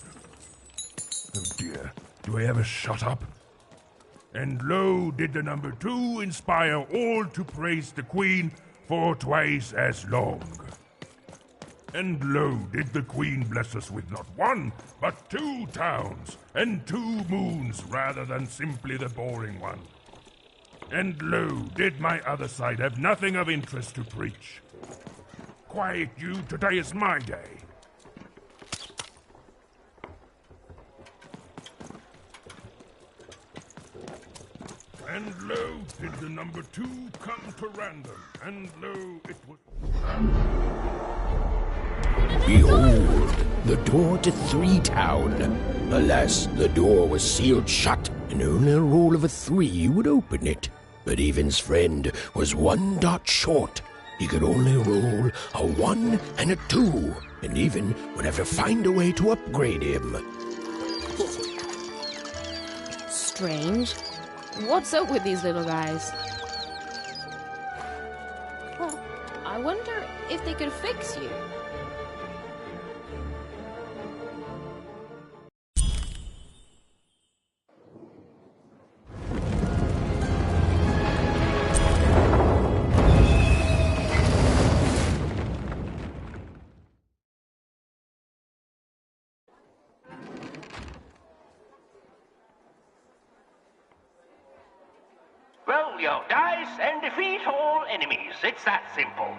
Speaker 5: Oh dear, do I ever shut up? And lo, did the number 2 inspire all to praise the Queen for twice as long. And lo, did the Queen bless us with not 1, but 2 towns, and 2 moons rather than simply the boring one. And lo, did my other side have nothing of interest to preach. Quiet you, today is my day. And lo, did the number 2 come to random, and lo, it was...
Speaker 1: Behold, the door to 3 Town. Alas, the door was sealed shut, and only a roll of a 3 would open it. But Even's friend was 1 dot short. He could only roll a 1 and a 2, and Even would have to find a way to upgrade him.
Speaker 8: Strange. What's up with these little guys? Well, I wonder if they could fix you.
Speaker 7: Roll your dice and defeat all enemies. It's that simple.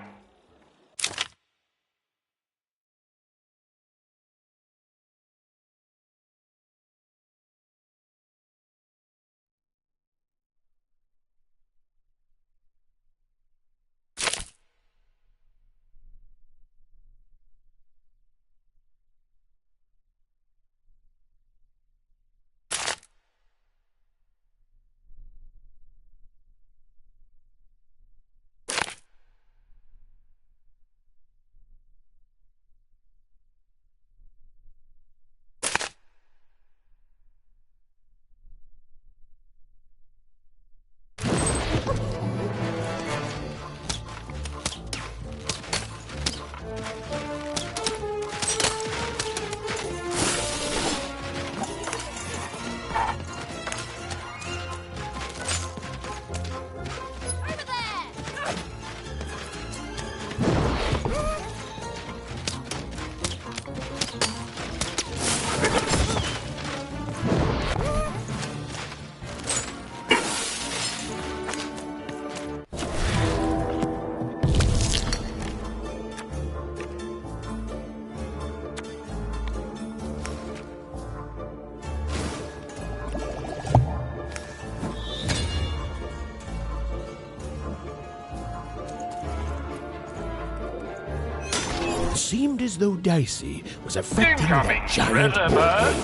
Speaker 1: It seemed as though Dicey was affecting
Speaker 7: Incoming
Speaker 1: that giant...
Speaker 7: treasure bird.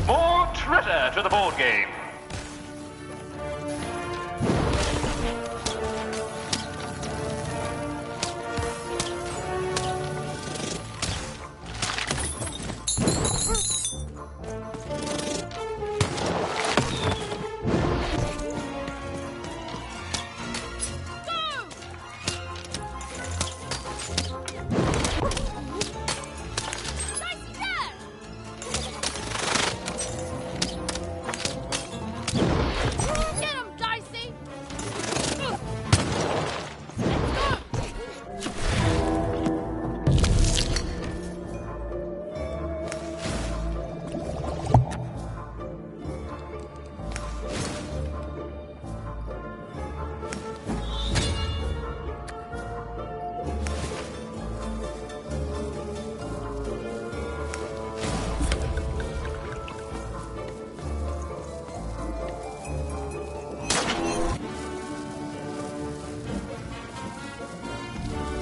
Speaker 7: More treasure to the board game.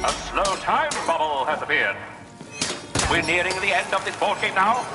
Speaker 7: A slow time bubble has appeared. We're nearing the end of this board game now.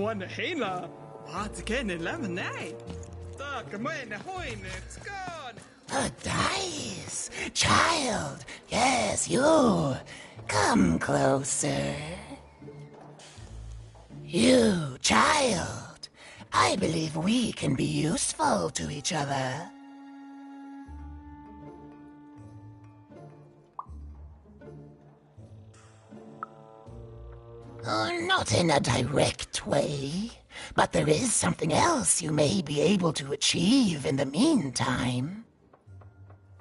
Speaker 11: muốn hay là what can lemonade? Ta cái mấy này hoi này con.
Speaker 13: A dice, child. Yes, you. Come closer. You, child. I believe we can be useful to each other. Not in a direct way, but there is something else you may be able to achieve in the meantime.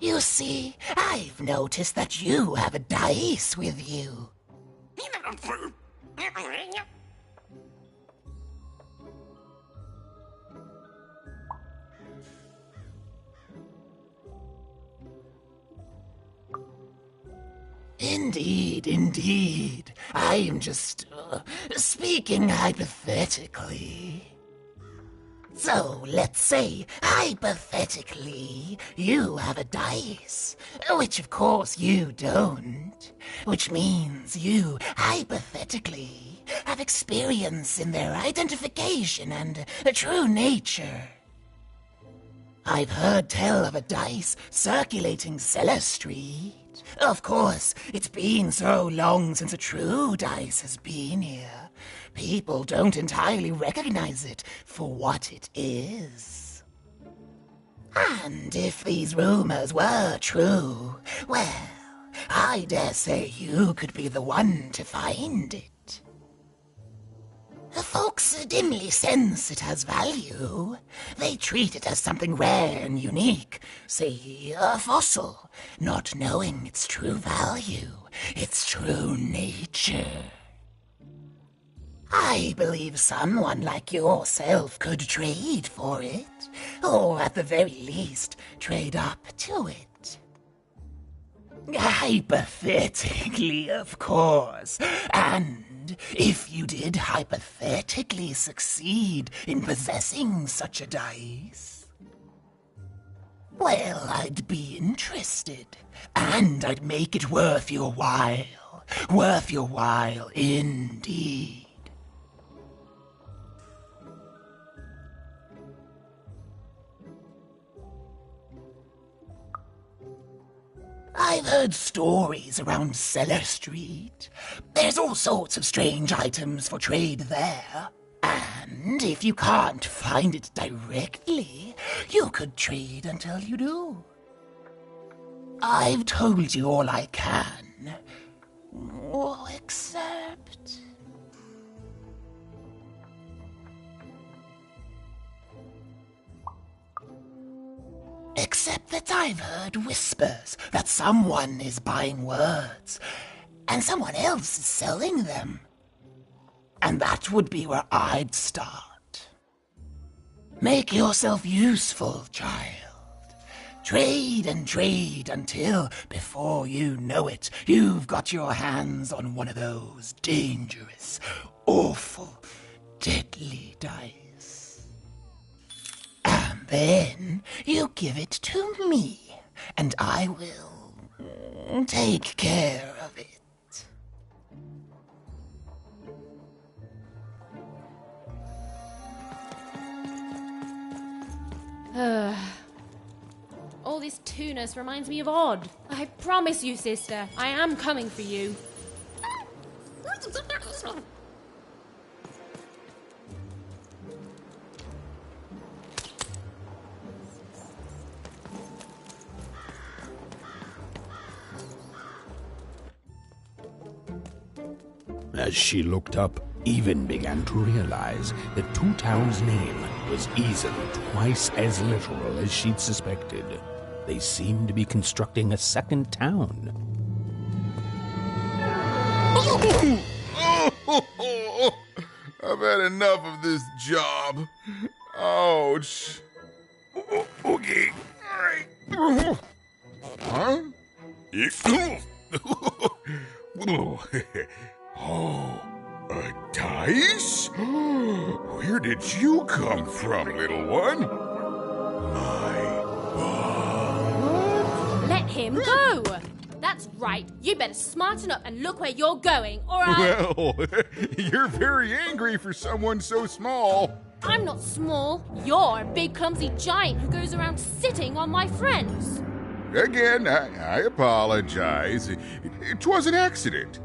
Speaker 13: You see, I've noticed that you have a dice with you. Indeed. I am just speaking hypothetically. So, let's say, hypothetically, you have a dice, which of course you don't, which means you, hypothetically, have experience in their identification and true nature. I've heard tell of a dice circulating Cellar Street. Of course, it's been so long since a true dice has been here. People don't entirely recognize it for what it is. And if these rumors were true, well, I dare say you could be the one to find it. Folks dimly sense it has value. They treat it as something rare and unique, say a fossil, not knowing its true value, its true nature. I believe someone like yourself could trade for it, or at the very least, trade up to it. Hypothetically, of course, and if you did hypothetically succeed in possessing such a dice, well, I'd be interested, and I'd make it worth your while indeed. I've heard stories around Cellar Street. There's all sorts of strange items for trade there. And if you can't find it directly, you could trade until you do. I've told you all I can. Except... Except that I've heard whispers that someone is buying words, and someone else is selling them. And that would be where I'd start. Make yourself useful, child. Trade and trade until, before you know it, you've got your hands on one of those dangerous, awful, deadly dice. And then you give it to me, and I will take care of it.
Speaker 8: All this tunus reminds me of Odd. I promise you, sister, I am coming for you.
Speaker 1: As she looked up, Even began to realize that Two Town's name was easily twice as literal as she'd suspected. They seemed to be constructing a second town.
Speaker 23: I've had enough of this job. Ouch. Okay. Huh? Oh, a dice? Where did you come from, little one?
Speaker 8: Let him go! That
Speaker 2: That's right. You better smarten up and look where you're going, or I...
Speaker 14: Well, you're very angry for someone so small.
Speaker 2: I'm not small. You're a big, clumsy giant who goes around sitting on my friends.
Speaker 23: Again, I apologize. It was an accident.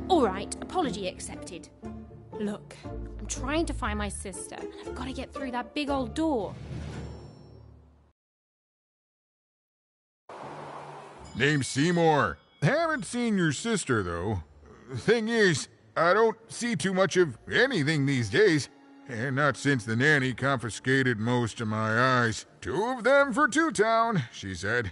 Speaker 2: All right, apology accepted. Look, I'm trying to find my sister, and I've got to get through that big old door.
Speaker 14: Name's Seymour. Haven't seen your sister, though. Thing is, I don't see too much of anything these days. And not since the nanny confiscated most of my eyes. 2 of them for Two Town, she said.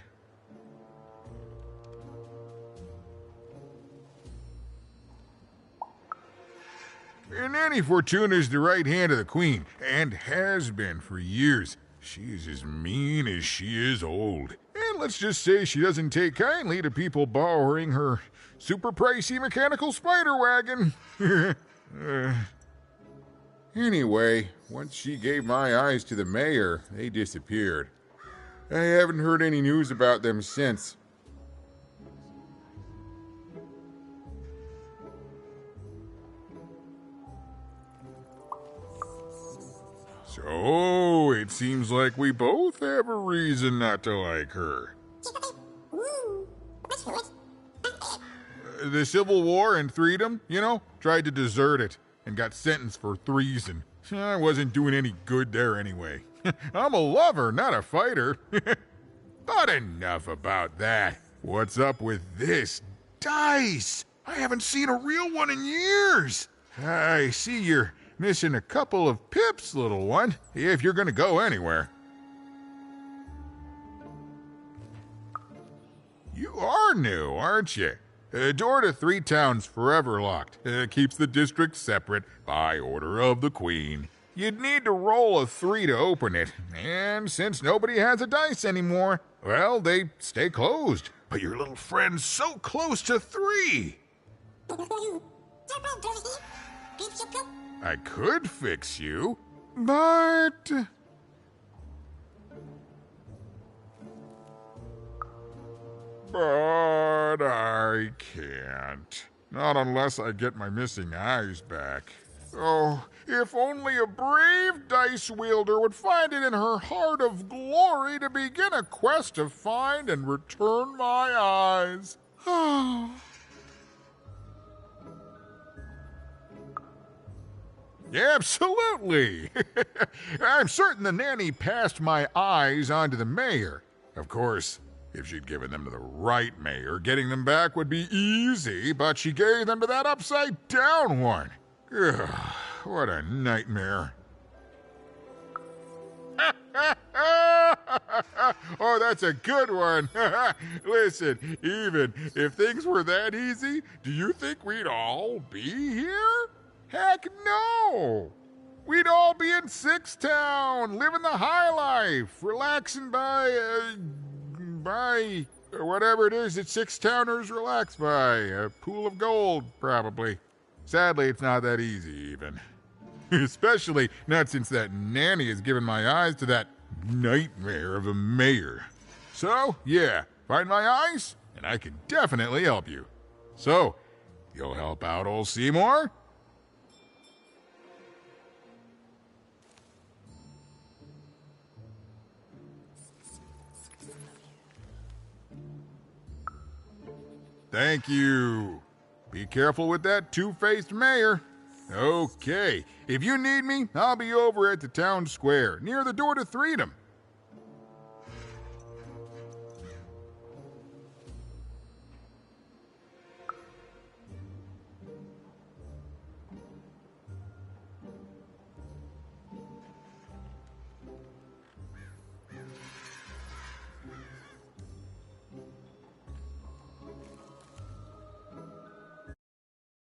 Speaker 14: And Nanny Fortuna's the right hand of the Queen, and has been for years. She's as mean as she is old. And let's just say she doesn't take kindly to people borrowing her super pricey mechanical spider wagon. Anyway, once she gave my eyes to the mayor, they disappeared. I haven't heard any news about them since. So, it seems like we both have a reason not to like her. The Civil War and Freedom, you know, tried to desert it and got sentenced for treason. I wasn't doing any good there anyway. I'm a lover, not a fighter. But enough about that. What's up with this dice? I haven't seen a real one in years. I see you're missing a couple of pips, little one, if you're gonna go anywhere. You are new, aren't you? Door to Three Town's forever locked. Keeps the district separate by order of the Queen. You'd need to roll a 3 to open it, and since nobody has a dice anymore, well, they stay closed. But your little friend's so close to 3. I could fix you, but... But I can't. Not unless I get my missing eyes back. Oh, if only a brave dice wielder would find it in her heart of glory to begin a quest to find and return my eyes. Yeah, absolutely. I'm certain the nanny passed my eyes on to the mayor. Of course, if she'd given them to the right mayor, getting them back would be easy, but she gave them to that upside-down one. Ugh, what a nightmare. Oh, that's a good one. Listen, even if things were that easy, do you think we'd all be here? Heck no! We'd all be in Sixtown, living the high life, relaxing by whatever it is that Sixtowners relax by. A pool of gold, probably. Sadly, it's not that easy, even. Especially not since that nanny has given my eyes to that nightmare of a mayor. So, yeah, find my eyes, and I can definitely help you. So, you'll help out old Seymour? Thank you. Be careful with that two-faced mayor. Okay, if you need me, I'll be over at the town square, near the door to Freedom.